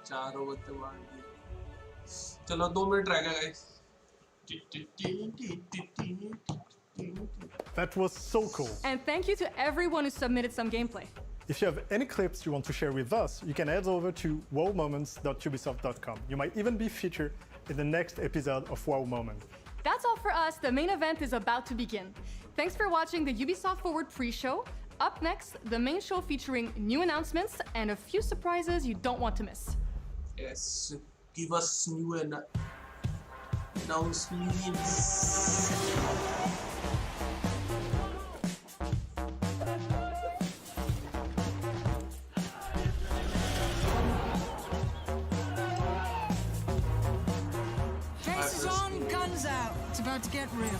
चारों बत्ते मार दिए. चलो 2 मिनट रह गया guys. That was so cool. And thank you to everyone who submitted some gameplay. If you have any clips you want to share with us, you can head over to wowmoments.ubisoft.com. You might even be featured in the next episode of WoW Moment. That's all for us. The main event is about to begin. Thanks for watching the Ubisoft Forward pre-show. Up next, the main show featuring new announcements and a few surprises you don't want to miss. Yes, give us new announcements. Faces on, guns out. It's about to get real.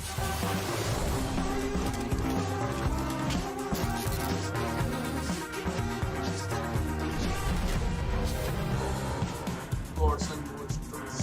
Gods and monsters.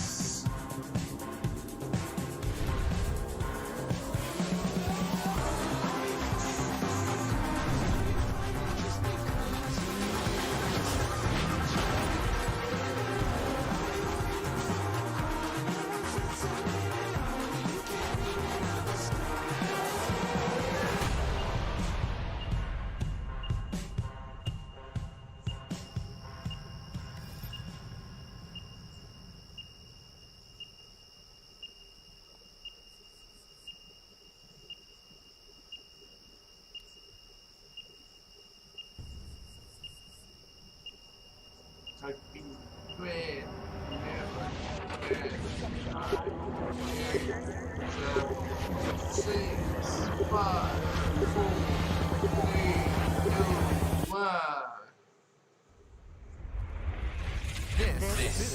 This is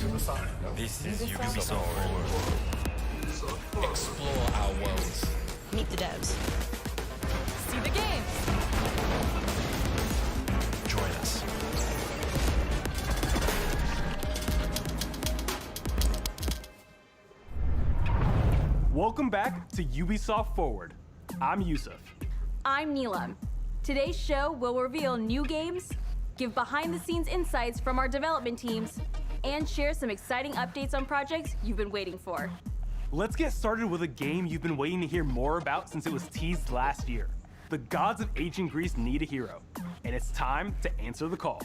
Ubisoft. This is Ubisoft Forward. Explore our worlds. Meet the devs. See the games. Join us. Welcome back to Ubisoft Forward. I'm Yusuf. I'm Neelam. Today's show will reveal new games, give behind-the-scenes insights from our development teams, and share some exciting updates on projects you've been waiting for. Let's get started with a game you've been waiting to hear more about since it was teased last year. The gods of ancient Greece need a hero, and it's time to answer the call.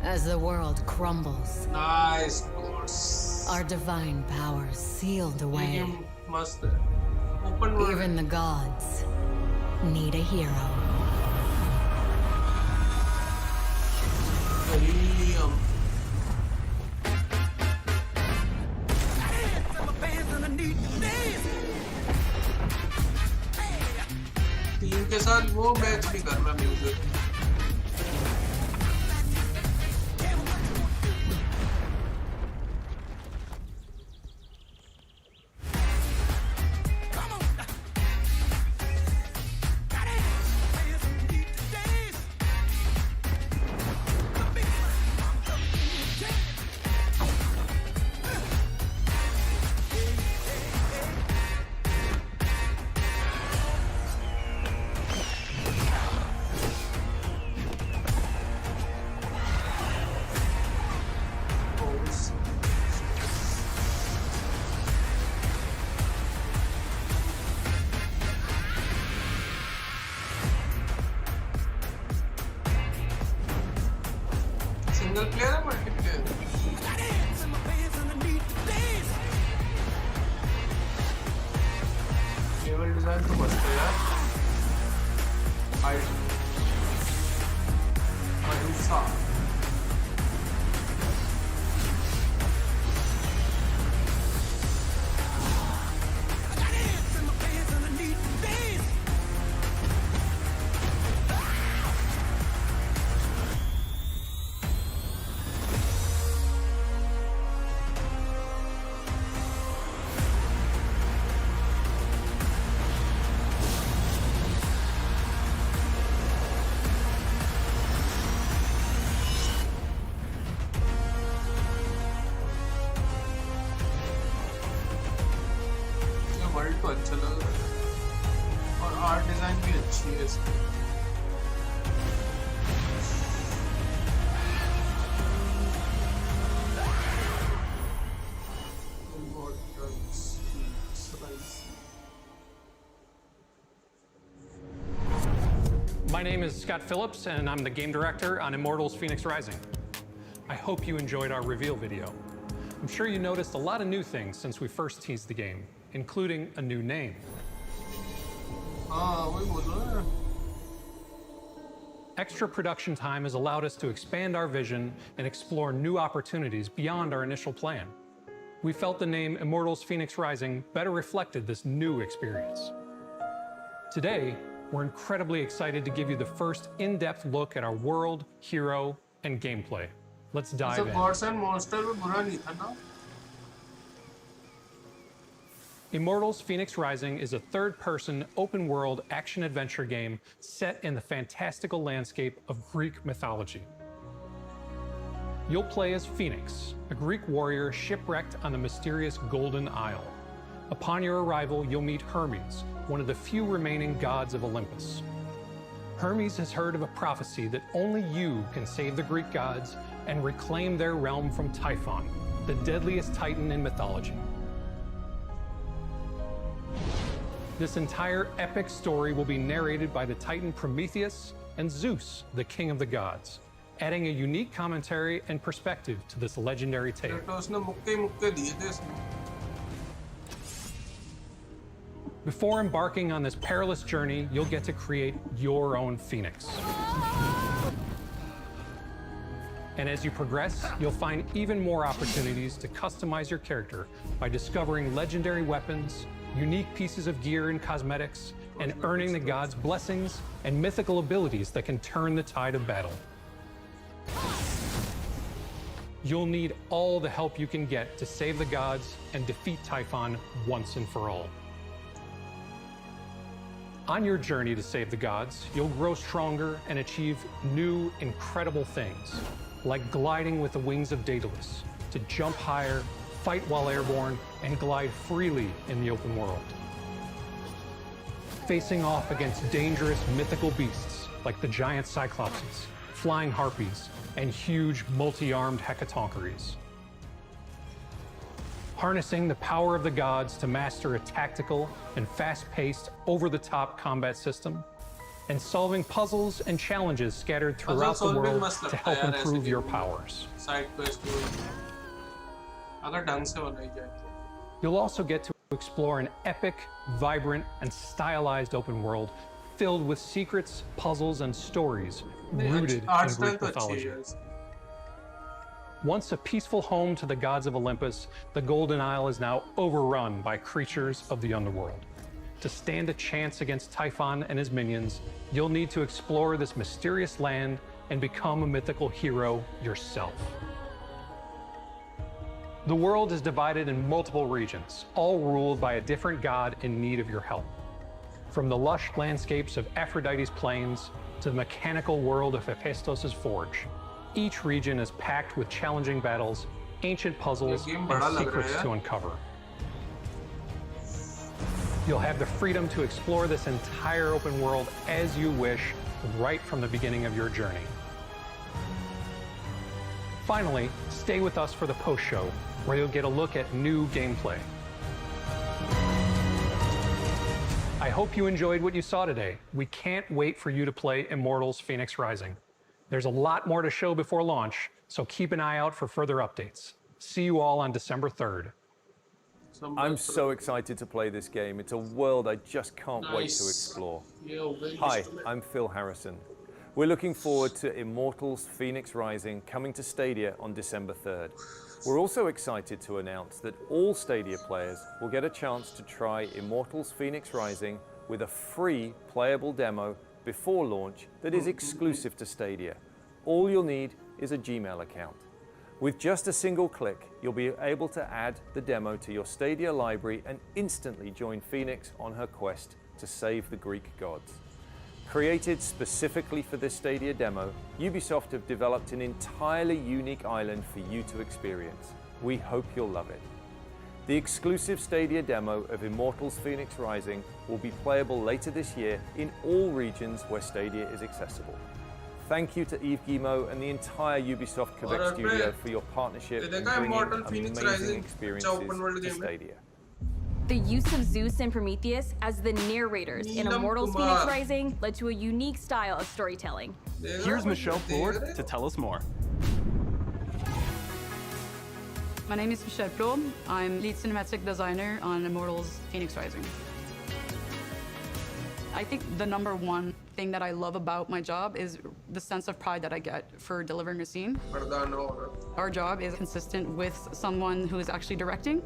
As the world crumbles, nice course. Our divine powers sealed away. Must open world. Even the gods need a hero. Damn. Team के साथ वो match नहीं करना music single player है multiplayer level design तो मस्त है यार मयूसा वर्ल्ड तो अच्छा लग रहा है और आर्ट डिजाइन भी अच्छी है इसकी My name is Scott Phillips, and I'm the game director on Immortals Phoenix Rising. I hope you enjoyed our reveal video. I'm sure you noticed a lot of new things since we first teased the game, including a new name. Extra production time has allowed us to expand our vision and explore new opportunities beyond our initial plan. We felt the name Immortals Phoenix Rising better reflected this new experience. Today, we're incredibly excited to give you the first in-depth look at our world, hero, and gameplay. Let's dive in. Gods and Monsters में बुरा नहीं था ना? Immortals Phoenix Rising is a third-person, open-world action-adventure game set in the fantastical landscape of Greek mythology. You'll play as Phoenix, a Greek warrior shipwrecked on the mysterious Golden Isle. Upon your arrival, you'll meet Hermes, one of the few remaining gods of Olympus. Hermes has heard of a prophecy that only you can save the Greek gods and reclaim their realm from Typhon, the deadliest titan in mythology. This entire epic story will be narrated by the titan Prometheus and Zeus, the king of the gods, adding a unique commentary and perspective to this legendary tale. Before embarking on this perilous journey, you'll get to create your own Phoenix. And as you progress, you'll find even more opportunities to customize your character by discovering legendary weapons, unique pieces of gear and cosmetics, and earning the gods' blessings and mythical abilities that can turn the tide of battle. You'll need all the help you can get to save the gods and defeat Typhon once and for all. On your journey to save the gods, you'll grow stronger and achieve new, incredible things, like gliding with the wings of Daedalus, to jump higher, fight while airborne, and glide freely in the open world. Facing off against dangerous mythical beasts like the giant Cyclopses, flying harpies, and huge multi-armed hecatoncheires. Harnessing the power of the gods to master a tactical and fast-paced, over-the-top combat system, and solving puzzles and challenges scattered throughout the world to help improve your powers. Side quest अगर ढंग से बनाई जाए. You'll also get to explore an epic, vibrant, and stylized open world filled with secrets, puzzles, and stories rooted in Greek mythology. Once a peaceful home to the gods of Olympus, the Golden Isle is now overrun by creatures of the underworld. To stand a chance against Typhon and his minions, you'll need to explore this mysterious land and become a mythical hero yourself. The world is divided in multiple regions, all ruled by a different god in need of your help. From the lush landscapes of Aphrodite's plains to the mechanical world of Hephaestus' forge, each region is packed with challenging battles, ancient puzzles, and secrets to uncover. You'll have the freedom to explore this entire open world as you wish, right from the beginning of your journey. Finally, stay with us for the post-show, where you'll get a look at new gameplay. I hope you enjoyed what you saw today. We can't wait for you to play Immortals Fenyx Rising. There's a lot more to show before launch, so keep an eye out for further updates. See you all on December 3rd. I'm so excited to play this game. It's a world I just can't wait to explore. Hi, I'm Phil Harrison. We're looking forward to Immortals Fenyx Rising coming to Stadia on December 3rd. We're also excited to announce that all Stadia players will get a chance to try Immortals Fenyx Rising with a free playable demo before launch that is exclusive to Stadia. All you'll need is a Gmail account. With just a single click, you'll be able to add the demo to your Stadia library and instantly join Fenyx on her quest to save the Greek gods. Created specifically for this Stadia demo, Ubisoft have developed an entirely unique island for you to experience. We hope you'll love it. The exclusive Stadia demo of Immortals Fenyx Rising will be playable later this year in all regions where Stadia is accessible. Thank you to Yves Guillemot and the entire Ubisoft Quebec studio for your partnership in bringing amazing experiences to Stadia. The use of Zeus and Prometheus as the narrators in Immortals Fenyx Rising led to a unique style of storytelling. Here's Michelle Plord to tell us more. My name is Michelle Plord. I'm lead cinematic designer on Immortals Fenyx Rising. I think the number one thing that I love about my job is the sense of pride that I get for delivering a scene. Our job is consistent with someone who is actually directing.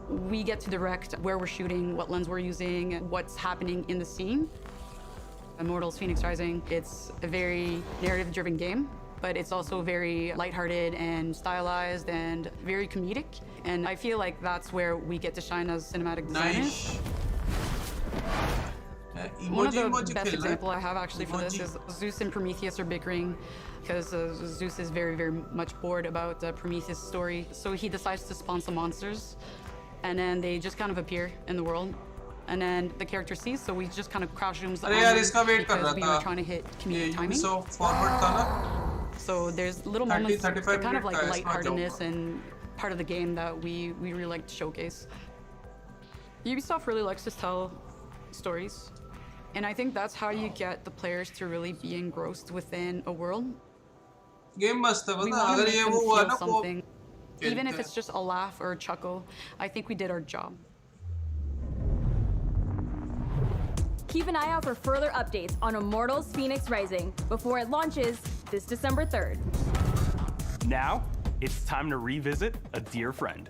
We get to direct where we're shooting, what lens we're using, what's happening in the scene. Immortals Fenyx Rising, it's a very narrative-driven game, but it's also very lighthearted and stylized and very comedic. And I feel like that's where we get to shine as cinematic designers. One of the best examples I have actually for this is Zeus and Prometheus are bickering because Zeus is very, very much bored about Prometheus' story. So he decides to spawn some monsters, and then they just kind of appear in the world. And then the character sees, so we just kind of crouch zooms on them because we were trying to hit comedic timing. So there's little moments that kind of like lightheartedness and part of the game that we really like to showcase. Ubisoft really likes to tell stories. And I think that's how you get the players to really be engrossed within a world. We want to make them feel something. Even if it's just a laugh or a chuckle, I think we did our job. Keep an eye out for further updates on Immortals Fenyx Rising before it launches this December 3rd. Now, it's time to revisit a dear friend.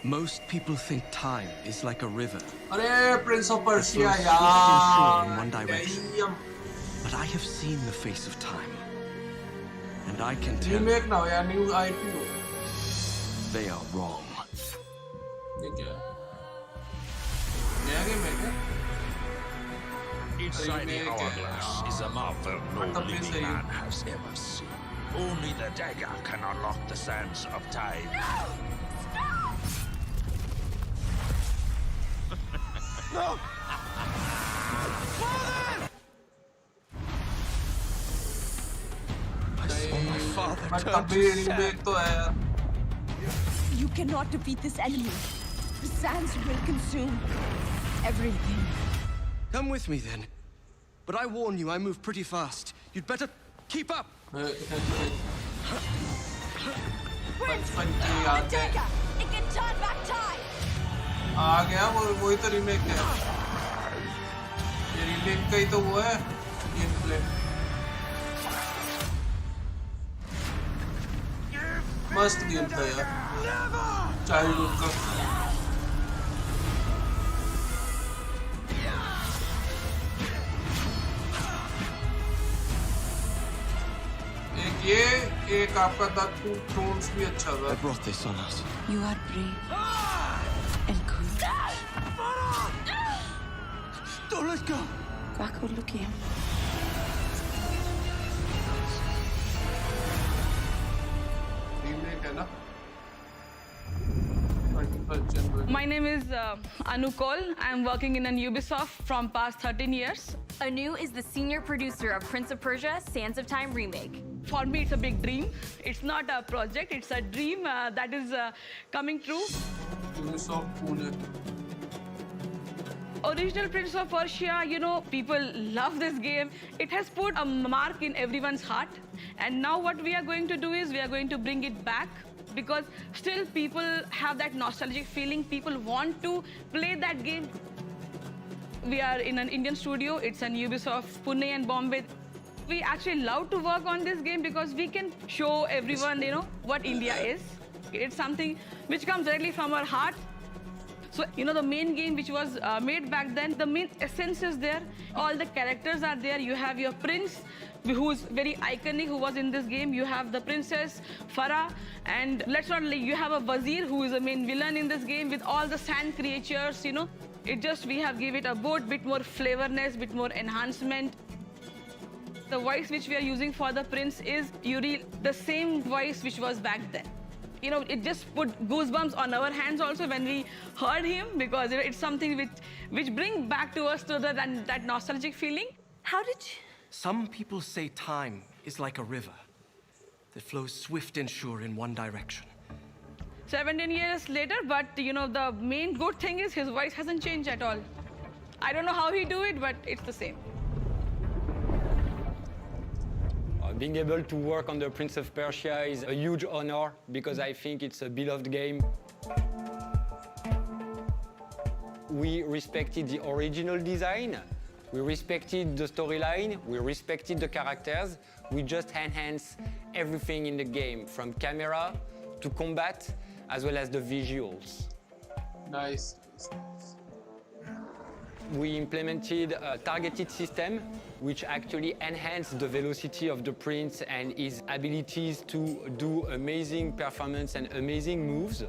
Most people think time is like a river. Prince of Persia, in one direction. But I have seen the face of time. And I can tell Remake now, new IP. They are wrong. Inside the hourglass is a marvel no living man has ever seen. Only the dagger can unlock the sands of time. No! Stop! You cannot defeat this enemy. The sands will consume everything. Come with me then. But I warn you, I move pretty fast. You'd better keep up. Prince, Ortega! It can turn back time! आ गया वही तो remake है ये remake का ही तो वो है game play मस्त गेम था यार चाइल्डहुड का एक आपका द टू थ्रोन्स भी अच्छा था. I brought this on us. You are brave and good. Don't let go. Kako luki. Remake है ना? My name is Anu Kaul. I'm working in Ubisoft from past 13 years. Anu is the senior producer of Prince of Persia: Sands of Time Remake. For me, it's a big dream. It's not a project, it's a dream that is coming true. Ubisoft Pune. Original Prince of Persia, you know, people love this game. It has put a mark in everyone's heart. And now what we are going to do is we are going to bring it back, because still people have that nostalgic feeling. People want to play that game. We are in an Indian studio. It's an Ubisoft Pune and Bombay. We actually love to work on this game because we can show everyone, you know, what India is. It's something which comes directly from our heart. So, you know, the main game which was made back then, the main essence is there. All the characters are there. You have your prince, who's very iconic, who was in this game. You have the princess, Farah, and let's not, you have a Wazir, who is the main villain in this game, with all the sand creatures, you know. It just, we have give it a bit more flavorness, bit more enhancement. The voice which we are using for the prince is Yuri, the same voice which was back then. You know, it just put goosebumps on our hands also when we heard him, because, you know, it's something which brings back to us to that nostalgic feeling. How did you... Some people say time is like a river that flows swift and sure in one direction. 17 years later, but, you know, the main good thing is his voice hasn't changed at all. I don't know how he do it, but it's the same. Being able to work on the Prince of Persia is a huge honor, because I think it's a beloved game. We respected the original design, we respected the storyline, we respected the characters. We just enhanced everything in the game, from camera to combat, as well as the visuals. Nice. We implemented a targeted system which actually enhanced the velocity of the prince and his abilities to do amazing performance and amazing moves.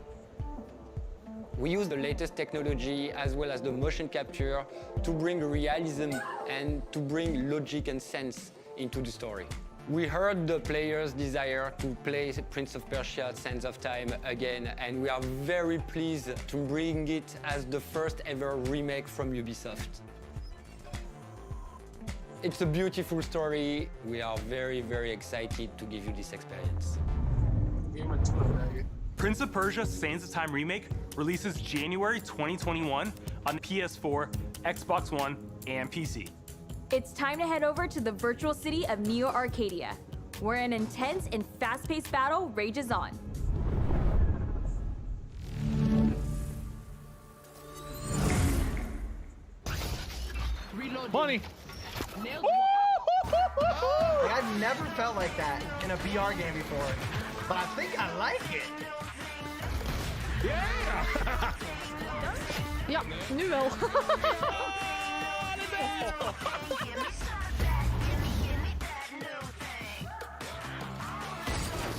We use the latest technology as well as the motion capture to bring realism and to bring logic and sense into the story. We heard the players' desire to play Prince of Persia: Sands of Time again, and we are very pleased to bring it as the first ever remake from Ubisoft. It's a beautiful story. We are very, very excited to give you this experience. Prince of Persia: Sands of Time Remake releases January 2021 on PS4, Xbox One, and PC. It's time to head over to the virtual city of Neo Arcadia, where an intense and fast-paced battle rages on. Money! I've never felt like that in a VR game before, but I think I like it. Yeah! Ja, nu wel.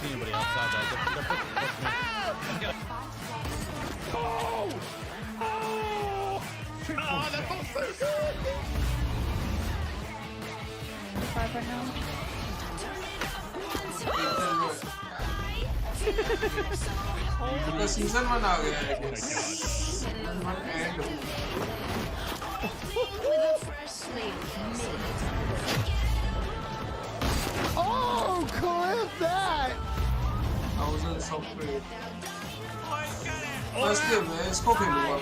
Anybody outside that? Oh! Oh! Oh, that felt so good! 5 right now. The season 1 आ गया है. Season 1 and 2. With a freshly made. Oh, clip that! Thousand software. First game है, इसको खेलूंगा मैं.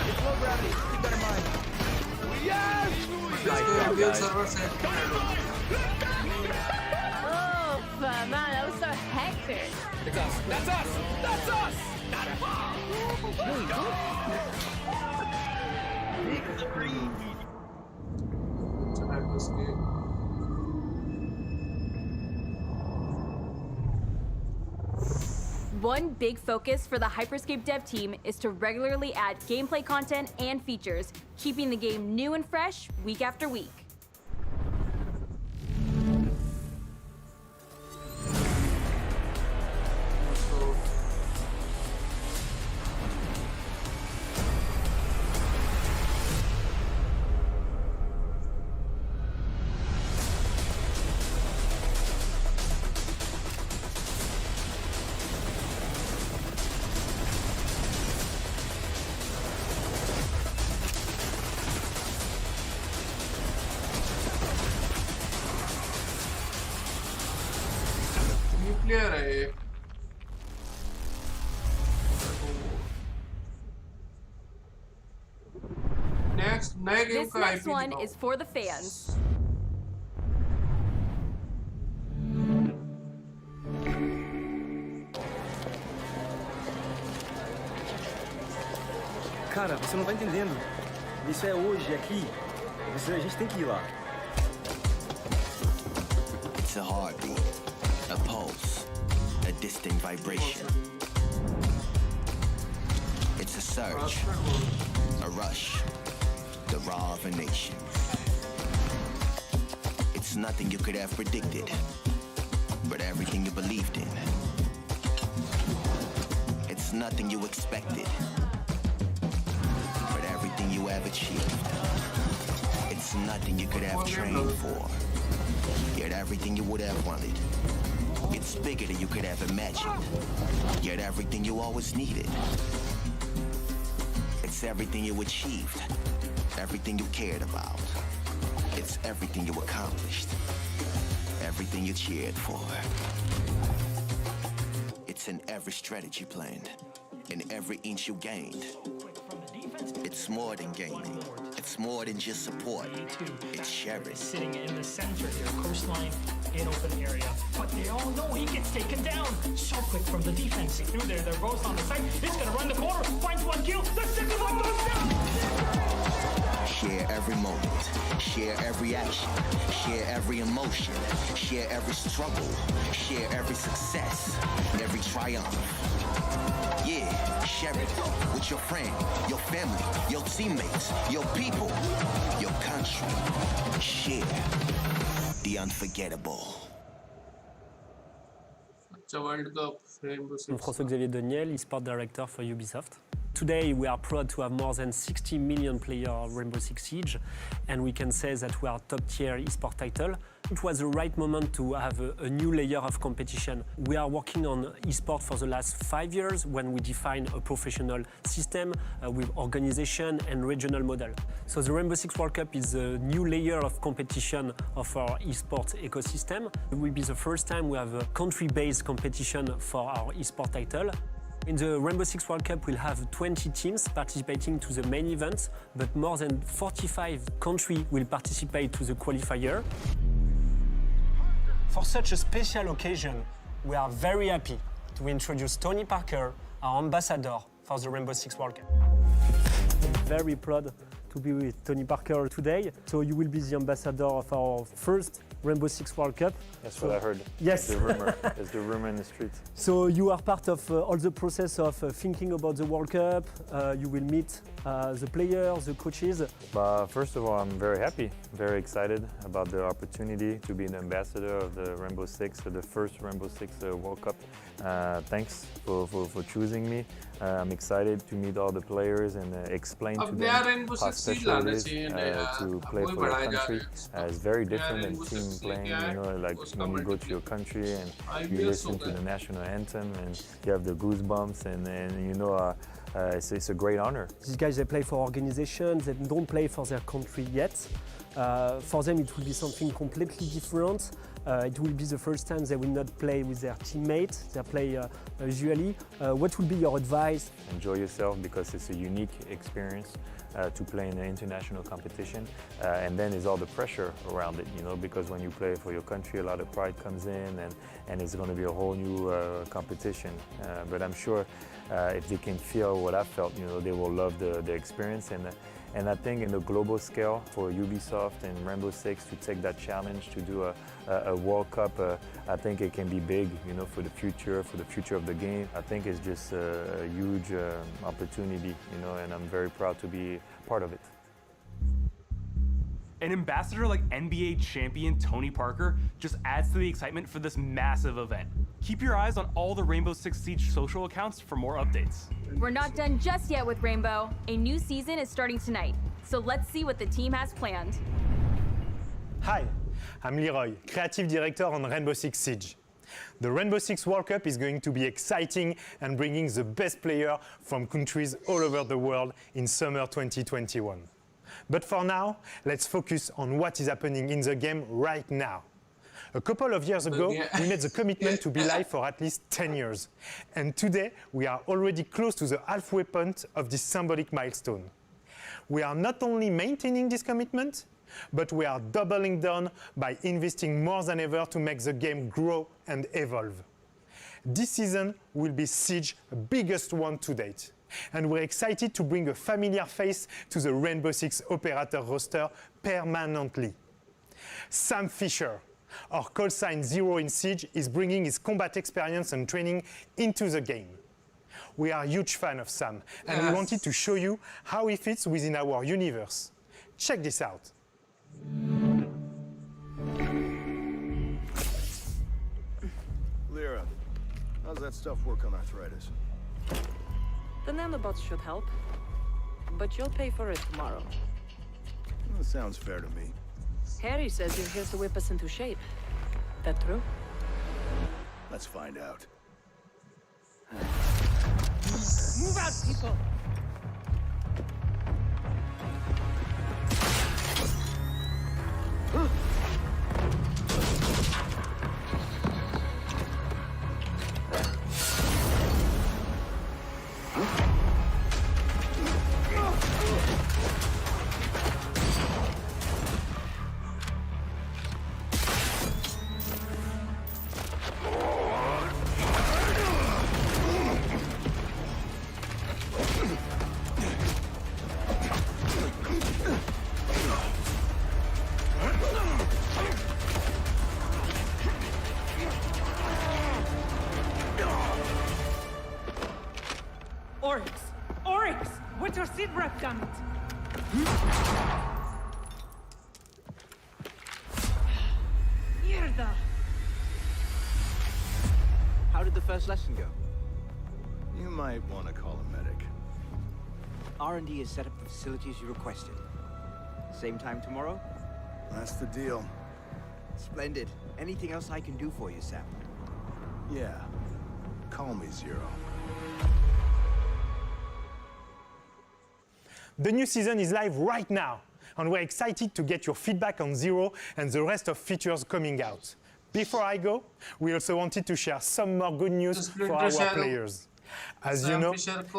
It's low gravity. Keep that in mind. Yes! इसके ambient server set. Oh, man, that was so hectic. It's us. That's us. That's us. One big focus for the Hyperscape dev team is to regularly add gameplay content and features, keeping the game new and fresh week after week. Player है ये. Next, नए game This का next IP one दिखाओ. is for the fans. Cara, você não tá entendendo. Isso é hoje, aqui. A gente tem que ir lá. It's a heartbeat, a pulse, a distant vibration. It's a surge, a rush, the raw of a nation. It's nothing you could have predicted, but everything you believed in. It's nothing you expected, but everything you have achieved. It's nothing you could have trained for, yet everything you would have wanted. It's bigger than you could have imagined, yet everything you always needed. It's everything you achieved, everything you cared about. It's everything you accomplished, everything you cheered for. It's in every strategy planned, in every inch you gained. It's more than gaming. It's more than just support. It's cherished. Sitting in the center here, coastline in open area. But they all know he gets taken down. So quick from the defense. Through there, they're both on the side. He's gonna run the corner, finds one kill. The second one goes down. Share every moment. Share every action. Share every emotion. Share every struggle. Share every success. Every triumph. Yeah, share it with your friend, your family, your teammates, your people, your country. Share the unforgettable. World Cup, Rainbow Six. I'm François-Xavier Deniel, eSport Director for Ubisoft. Today we are proud to have more than 60 million players of Rainbow Six Siege, and we can say that we are top-tier eSport title. It was the right moment to have a new layer of competition. We are working on eSport for the last 5 years when we define a professional system with organization and regional model. So the Rainbow Six World Cup is a new layer of competition of our eSport ecosystem. It will be the first time we have a country-based competition for our eSport title. In the Rainbow Six World Cup, we'll have 20 teams participating to the main event, but more than 45 countries will participate to the qualifier. For such a special occasion, we are very happy to introduce Tony Parker, our ambassador for the Rainbow Six World Cup. I'm very proud to be with Tony Parker today. So you will be the ambassador of our first Rainbow Six World Cup. That's what I heard. Yes. The rumor. There's the rumor in the streets. So you are part of all the process of thinking about the World Cup. You will meet the players, the coaches. First of all, I'm very happy, very excited about the opportunity to be an ambassador of the Rainbow Six, the first Rainbow Six World Cup. Thanks for choosing me. I'm excited to meet all the players and explain to them how special it is to play for your country. It's very different than team playing, you know, like when you go to your country and you listen to the national anthem and you have the goosebumps and you know it's a great honor. These guys, they play for organizations, they don't play for their country yet. For them, it will be something completely different. It will be the first time they will not play with their teammates, they play usually. What would be your advice? Enjoy yourself because it's a unique experience to play in an international competition. And then there's all the pressure around it, you know, because when you play for your country, a lot of pride comes in and it's going to be a whole new competition. But I'm sure if they can feel what I felt, you know, they will love the experience. And I think in the global scale for Ubisoft and Rainbow Six to take that challenge to do a World Cup, I think it can be big, you know, for the future of the game. I think it's just a huge opportunity, you know, and I'm very proud to be part of it. An ambassador like NBA champion Tony Parker just adds to the excitement for this massive event. Keep your eyes on all the Rainbow Six Siege social accounts for more updates. We're not done just yet with Rainbow. A new season is starting tonight, so let's see what the team has planned. Hi, I'm Leroy, Creative Director on Rainbow Six Siege. The Rainbow Six World Cup is going to be exciting and bringing the best players from countries all over the world in summer 2021. But for now, let's focus on what is happening in the game right now. A couple of years ago, we made the commitment to be live for at least 10 years. And today, we are already close to the halfway point of this symbolic milestone. We are not only maintaining this commitment, but we are doubling down by investing more than ever to make the game grow and evolve. This season will be Siege's biggest one to date. And we're excited to bring a familiar face to the Rainbow Six operator roster permanently. Sam Fisher, our call sign Zero in Siege, is bringing his combat experience and training into the game. We are a huge fan of Sam, and we wanted to show you how he fits within our universe. Check this out. Lyra, how's that stuff work on arthritis? The nanobots should help, but you'll pay for it tomorrow. Well, that sounds fair to me. Harry says you're here to whip us into shape. That true? Let's find out. Move out, people! Oryx! What's your seat rep done it? Mierda! How did the first lesson go? You might want to call a medic. R&D has set up the facilities you requested. Same time tomorrow? That's the deal. Splendid. Anything else I can do for you, Sam? Yeah. Call me Zero. The new season is live right now, and we're excited to get your feedback on Zero and the rest of features coming out. Before I go, we also wanted to share some more good news for our players. As you know,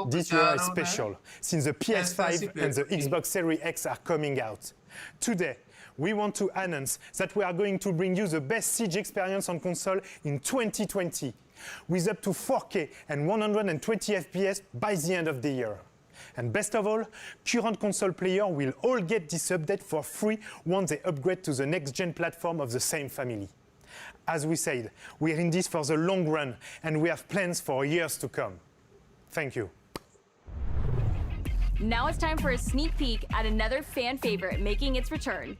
this year is special, since the PS5 and the Xbox Series X are coming out. Today, we want to announce that we are going to bring you the best Siege experience on console in 2020, with up to 4K and 120 FPS by the end of the year. And best of all, current console players will all get this update for free once they upgrade to the next-gen platform of the same family. As we said, we're in this for the long run, and we have plans for years to come. Thank you. Now it's time for a sneak peek at another fan favorite making its return.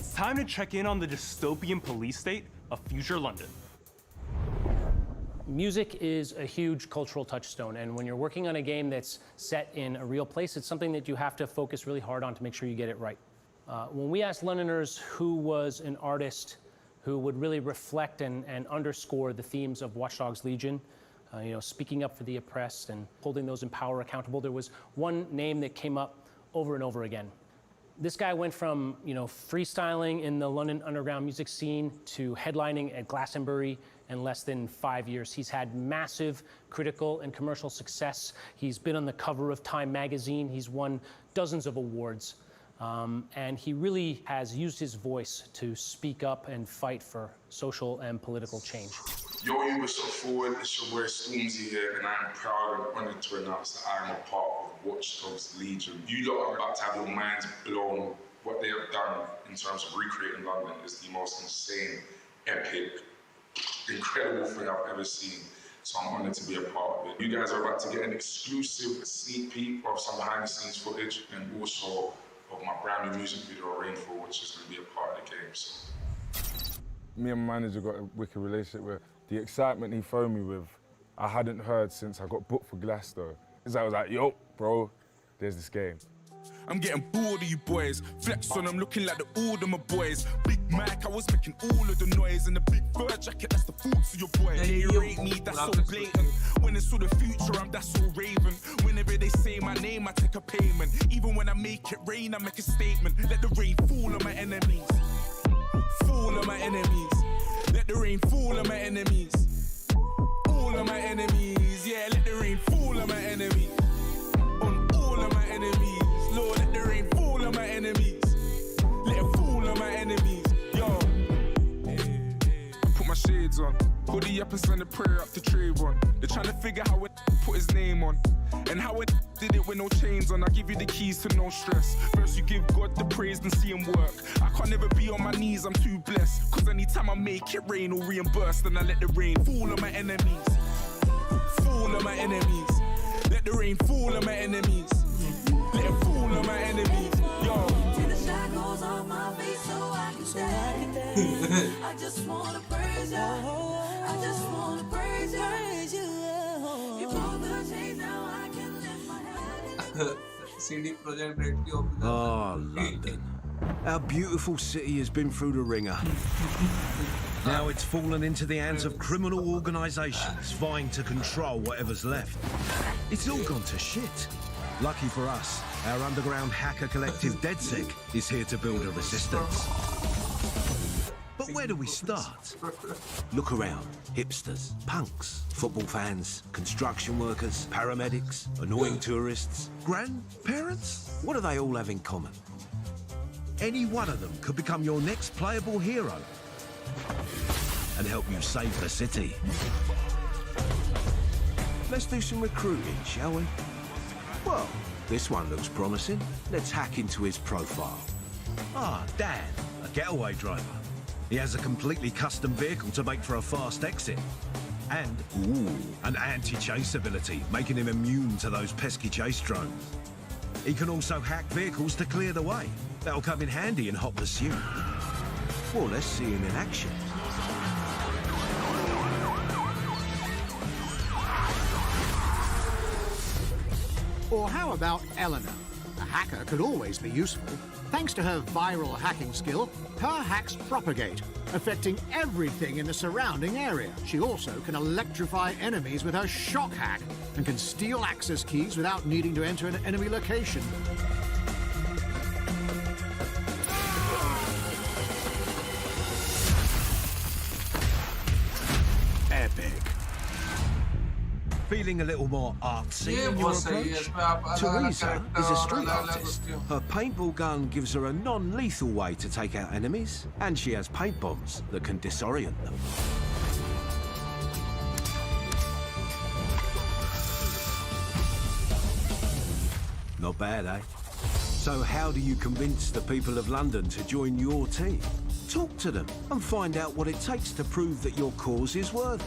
It's time to check in on the dystopian police state of future London. Music is a huge cultural touchstone, and when you're working on a game that's set in a real place, it's something that you have to focus really hard on to make sure you get it right. When we asked Londoners who was an artist who would really reflect and underscore the themes of Watch Dogs Legion, speaking up for the oppressed and holding those in power accountable, there was one name that came up over and over again. This guy went from, freestyling in the London underground music scene to headlining at Glastonbury in less than 5 years. He's had massive critical and commercial success. He's been on the cover of Time magazine. He's won dozens of awards. And he really has used his voice to speak up and fight for social and political change. Yo, Ubisoft Forward, it's your boy Stormzy here, and I'm proud and honoured to announce that I'm a part of Watch Dogs Legion. You lot are about to have your minds blown. What they have done in terms of recreating London is the most insane, epic, incredible thing I've ever seen. So I'm honoured to be a part of it. You guys are about to get an exclusive sneak peek of some behind the scenes footage and also of my brand new music video, Rainfall, which is going to be a part of the game. So. Me and my manager got a wicked relationship with. The excitement he phoned me with, I hadn't heard since I got booked for Glasgow. I was like, yo, bro, there's this game. I'm getting bored of you boys. Flex on them looking like the Alderman boys. Big Mac, I was making all of the noise. And the big fur jacket, that's the thoughts of your boy. You rate me, that's so blatant. When it's all the future, I'm that's so raven. Whenever they say my name, I take a payment. Even when I make it rain, I make a statement. Let the rain fall on my enemies. Fall on my enemies. Let the rain fall on my enemies. All of my enemies. Yeah, let the rain fall on my enemies. On all of my enemies. Lord, let the rain fall on my enemies. Let it fall on my enemies. Yo. Put my shades on. Hoodie up and send a prayer up to Trayvon. They're trying to figure how it put his name on. And how it did it with no chains on. I give you the keys to no stress. First you give God the praise and see him work. I can't never be on my knees, I'm too blessed. Cause anytime I make it rain or reimburse, then I let the rain fall on my enemies. Fall on my enemies. Let the rain fall on my enemies. Let it fall on my enemies. Yo. I just wanna praise you. I just wanna praise you. You broke the chains, now I can lift my head. CD Projekt Red की Oh, London. Our beautiful city has been through the ringer. Now it's fallen into the hands of criminal organisations vying to control whatever's left. It's all gone to shit. Lucky for us, our underground hacker collective DeadSec is here to build a resistance. But where do we start? Look around. Hipsters, punks, football fans, construction workers, paramedics, annoying tourists, grandparents. What do they all have in common? Any one of them could become your next playable hero and help you save the city. Let's do some recruiting, shall we? Well, this one looks promising. Let's hack into his profile. Ah, Dan, a getaway driver. He has a completely custom vehicle to make for a fast exit. And, an anti-chase ability, making him immune to those pesky chase drones. He can also hack vehicles to clear the way. That'll come in handy in hot pursuit. Well, let's see him in action. Or how about Eleanor? A hacker could always be useful. Thanks to her viral hacking skill, her hacks propagate, affecting everything in the surrounding area. She also can electrify enemies with her shock hack and can steal access keys without needing to enter an enemy location. Epic. Feeling a little more artsy in your approach? Teresa is a street artist. Her paintball gun gives her a non-lethal way to take out enemies, and she has paint bombs that can disorient them. Not bad, eh? So how do you convince the people of London to join your team? Talk to them and find out what it takes to prove that your cause is worthy.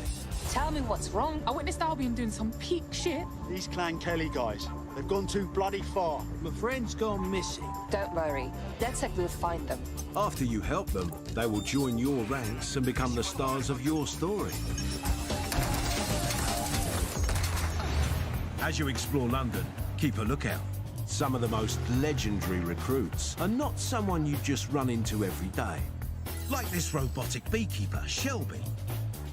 Tell me what's wrong. I witnessed Albion doing some peak shit. These Clan Kelly guys, they've gone too bloody far. My friend's gone missing. Don't worry. DedSec will find them. After you help them, they will join your ranks and become the stars of your story. As you explore London, keep a lookout. Some of the most legendary recruits are not someone you just run into every day. Like this robotic beekeeper, Shelby.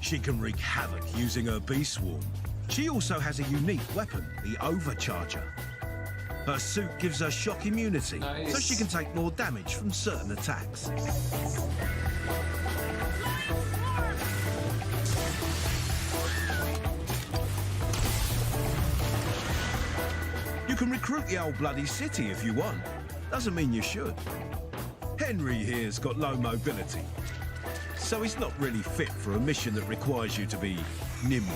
She can wreak havoc using her bee swarm. She also has a unique weapon, the Overcharger. Her suit gives her shock immunity, so she can take more damage from certain attacks. You can recruit the old bloody city if you want. Doesn't mean you should. Henry here's got low mobility, so he's not really fit for a mission that requires you to be nimble.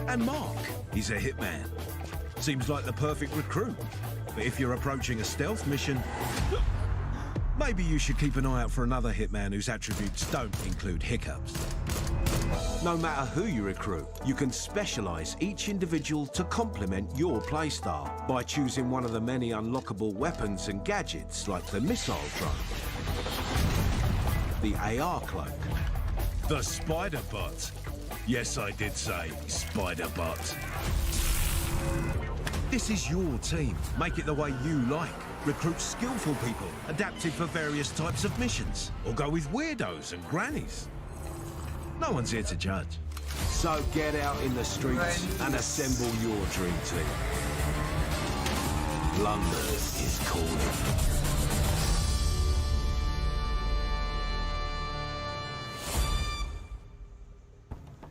And Mark, he's a hitman. Seems like the perfect recruit. But if you're approaching a stealth mission, maybe you should keep an eye out for another hitman whose attributes don't include hiccups. No matter who you recruit, you can specialise each individual to complement your playstyle by choosing one of the many unlockable weapons and gadgets like the missile drone, the AR cloak, The Spider Bot. Yes, I did say Spider Bot. This is your team. Make it the way you like. Recruit skillful people, adapted for various types of missions. Or go with weirdos and grannies. No one's here to judge. So get out in the streets and assemble your dream team. London is calling.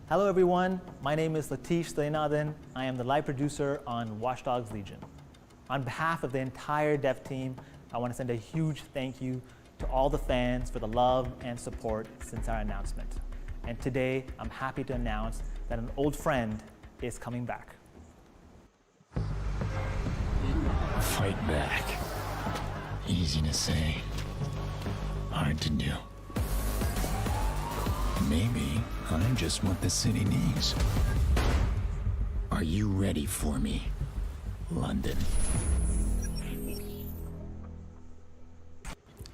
Hello everyone, my name is Latish Sreenathan. I am the live producer on Watch Dogs Legion. On behalf of the entire dev team, I want to send a huge thank you to all the fans for the love and support since our announcement. And today, I'm happy to announce that an old friend is coming back. Fight back. Easy to say, hard to do. Maybe I'm just what the city needs. Are you ready for me, London?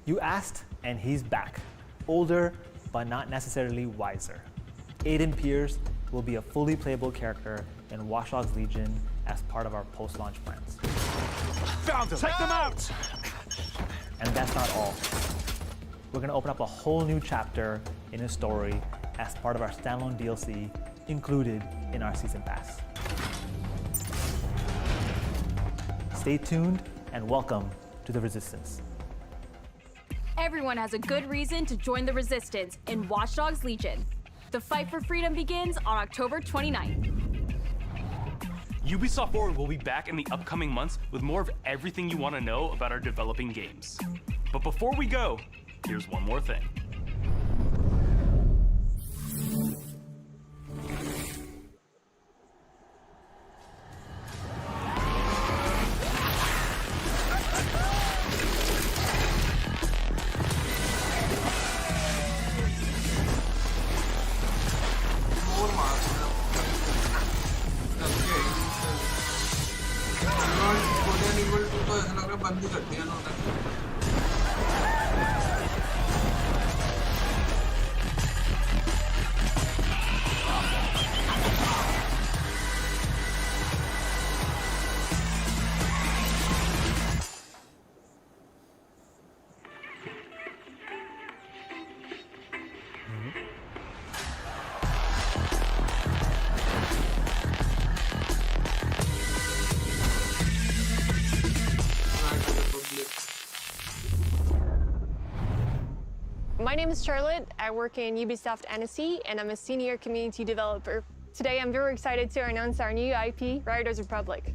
You asked, and he's back. Older, but not necessarily wiser. Aiden Pierce will be a fully playable character in Watch Dogs Legion as part of our post-launch plans. Found them! Take them out! And that's not all. We're gonna open up a whole new chapter in his story as part of our standalone DLC included in our Season Pass. Stay tuned and welcome to the Resistance. Everyone has a good reason to join the Resistance in Watch Dogs Legion. The fight for freedom begins on October 29th. Ubisoft Forward will be back in the upcoming months with more of everything you want to know about our developing games. But before we go, here's one more thing. My name is Charlotte. I work in Ubisoft Annecy, and I'm a senior community developer. Today, I'm very excited to announce our new IP, Riders Republic.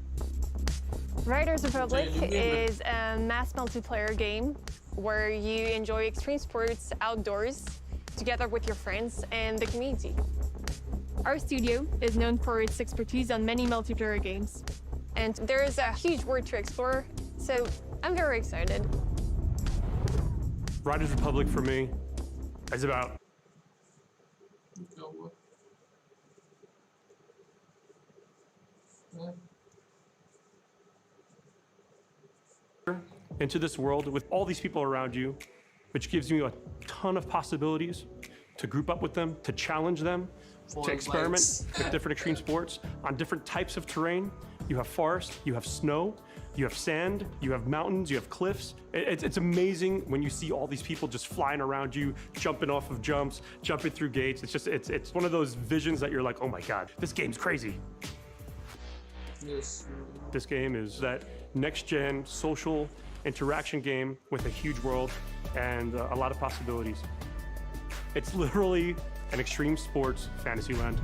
Riders Republic is a mass multiplayer game where you enjoy extreme sports outdoors together with your friends and the community. Our studio is known for its expertise on many multiplayer games, and there is a huge world to explore, so I'm very excited. Riders Republic for me is about Into this world with all these people around you, which gives you a ton of possibilities to group up with them, to challenge them, to experiment with different extreme sports on different types of terrain. You have forest, you have snow, you have sand, you have mountains, you have cliffs. It's amazing when you see all these people just flying around you, jumping off of jumps, jumping through gates. It's one of those visions that you're like, oh my God, this game's crazy. Yes. This game is that next-gen social interaction game with a huge world and a lot of possibilities. It's literally an extreme sports fantasy land.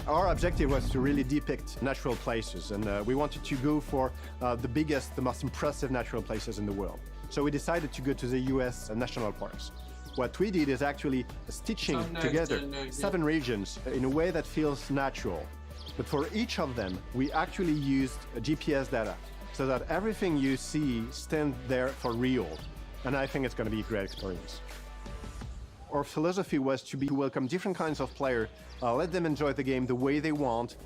Our objective was to really depict natural places, and we wanted to go for the biggest, the most impressive natural places in the world. So we decided to go to the US national parks. What we did is actually stitching together 7 regions in a way that feels natural. But for each of them, we actually used GPS data so that everything you see stands there for real. And I think it's going to be a great experience. Our philosophy was to welcome different kinds of players, let them enjoy the game the way they want,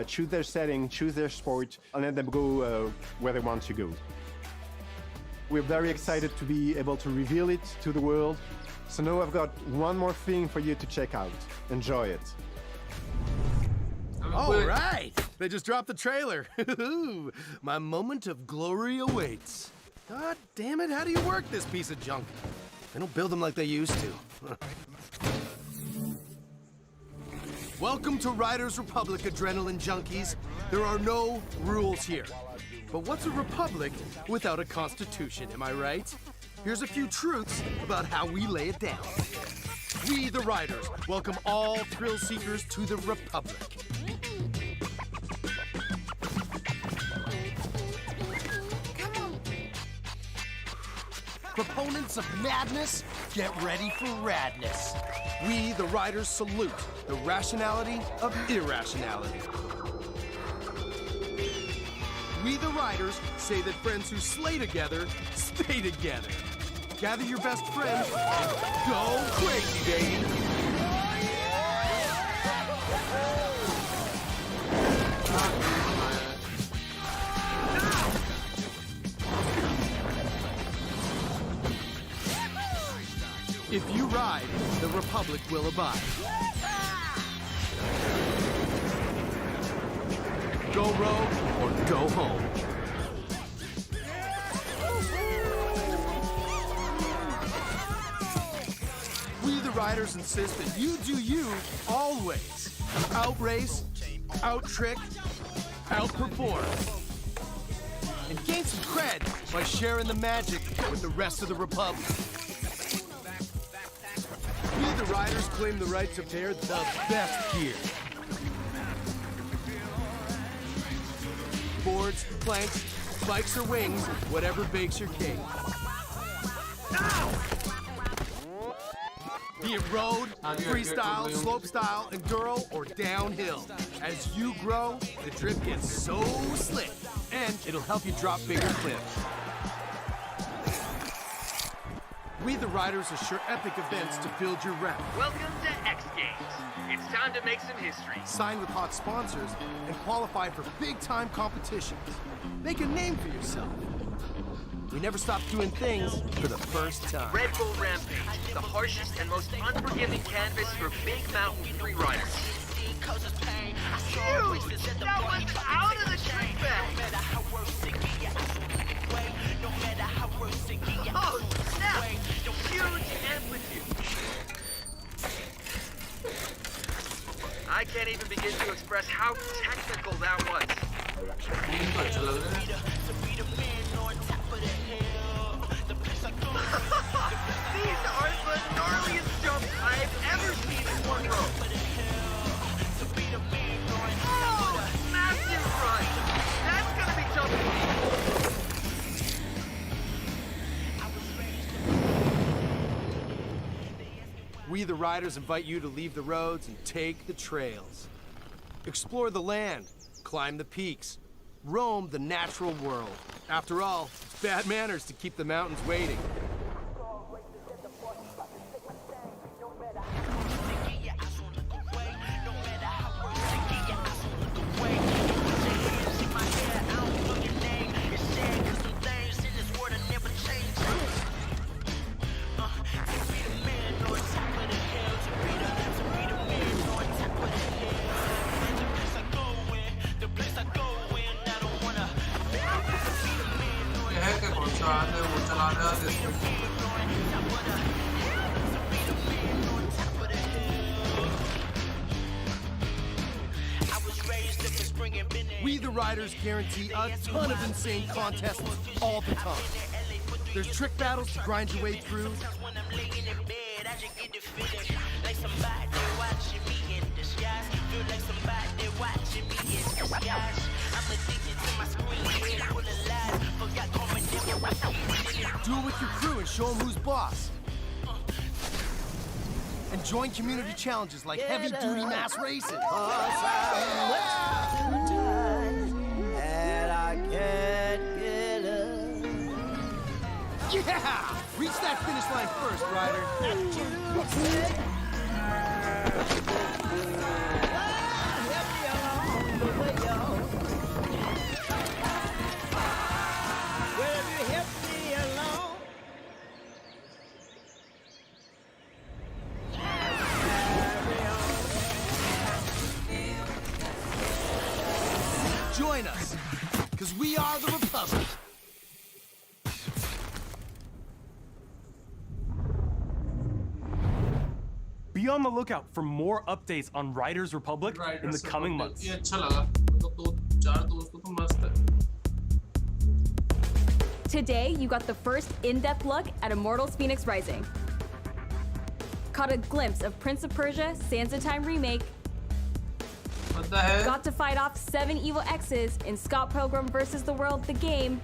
choose their setting, choose their sport, and let them go where they want to go. We're very excited to be able to reveal it to the world. So now I've got one more thing for you to check out. Enjoy it. All right, they just dropped the trailer. My moment of glory awaits. God damn it, how do you work this piece of junk? They don't build them like they used to. Welcome to Riders Republic, Adrenaline Junkies. There are no rules here. But what's a republic without a constitution, am I right? Here's a few truths about how we lay it down. We, the Riders, welcome all thrill seekers to the Republic. Proponents of madness, get ready for radness. We, the Riders, salute the rationality of irrationality. We, the Riders, say that friends who slay together, stay together. Gather your best friends and go crazy, baby! If you ride, the Republic will abide. Go rogue or go home. We, the Riders, insist that you do you always. Outrace, out-trick, outperform. And gain some cred by sharing the magic with the rest of the Republic. We, the Riders, claim the right to bear the best gear. Boards, planks, spikes, or wings, whatever bakes your cake. Be it road, freestyle, slopestyle, enduro, or downhill. As you grow, the drip gets so slick, and it'll help you drop bigger cliffs. We, the Riders, assure epic events to build your rep. Welcome to X Games. It's time to make some history. Sign with hot sponsors and qualify for big-time competitions. Make a name for yourself. We never stop doing things for the first time. Red Bull Rampage, the harshest and most unforgiving canvas for big mountain free riders. Dude, that was out of the trick bag. Oh, snap! Huge amplitude. I can't even begin to express how technical that was. These are the gnarliest jumps I've ever seen in one row. Oh, massive run! That's gonna be tough to beat. We, the Riders, invite you to leave the roads and take the trails. Explore the land, climb the peaks, roam the natural world. After all, it's bad manners to keep the mountains waiting. We the Riders guarantee a ton of insane contests all the time. There's trick battles to grind your way through. Do it with your crew and show them who's boss. And join community challenges like heavy-duty mass racing. Yeah! Reach that finish line first, Ryder. Join us, because we are the Republic. Be on the lookout for more updates on Riders Republic in the coming months. ये अच्छा लगा मतलब दो चार दोस्तों तो मस्त है Today, you got the first in-depth look at Immortals Phoenix Rising. Caught a glimpse of Prince of Persia Sands of Time Remake. Got to fight off 7 evil X's in Scott Pilgrim vs. the World, the game.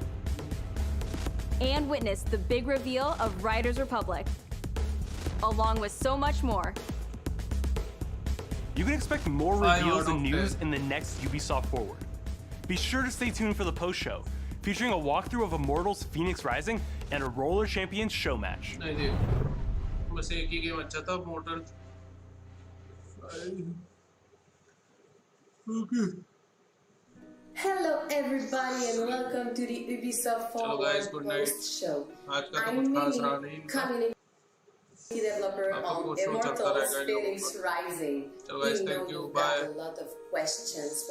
And witness the big reveal of Riders Republic. Along with so much more. You can expect more reveals and news in the next Ubisoft Forward. Be sure to stay tuned for the post-show, featuring a walkthrough of Immortals Phoenix Rising and a Roller Champions show match. नहीं देख बस एक ही game अच्छा था motor Hello everybody and welcome to the Ubisoft Forward Post Show. I'm Mimi, community developer on Immortals Phoenix Rising. We know you've got a lot of questions for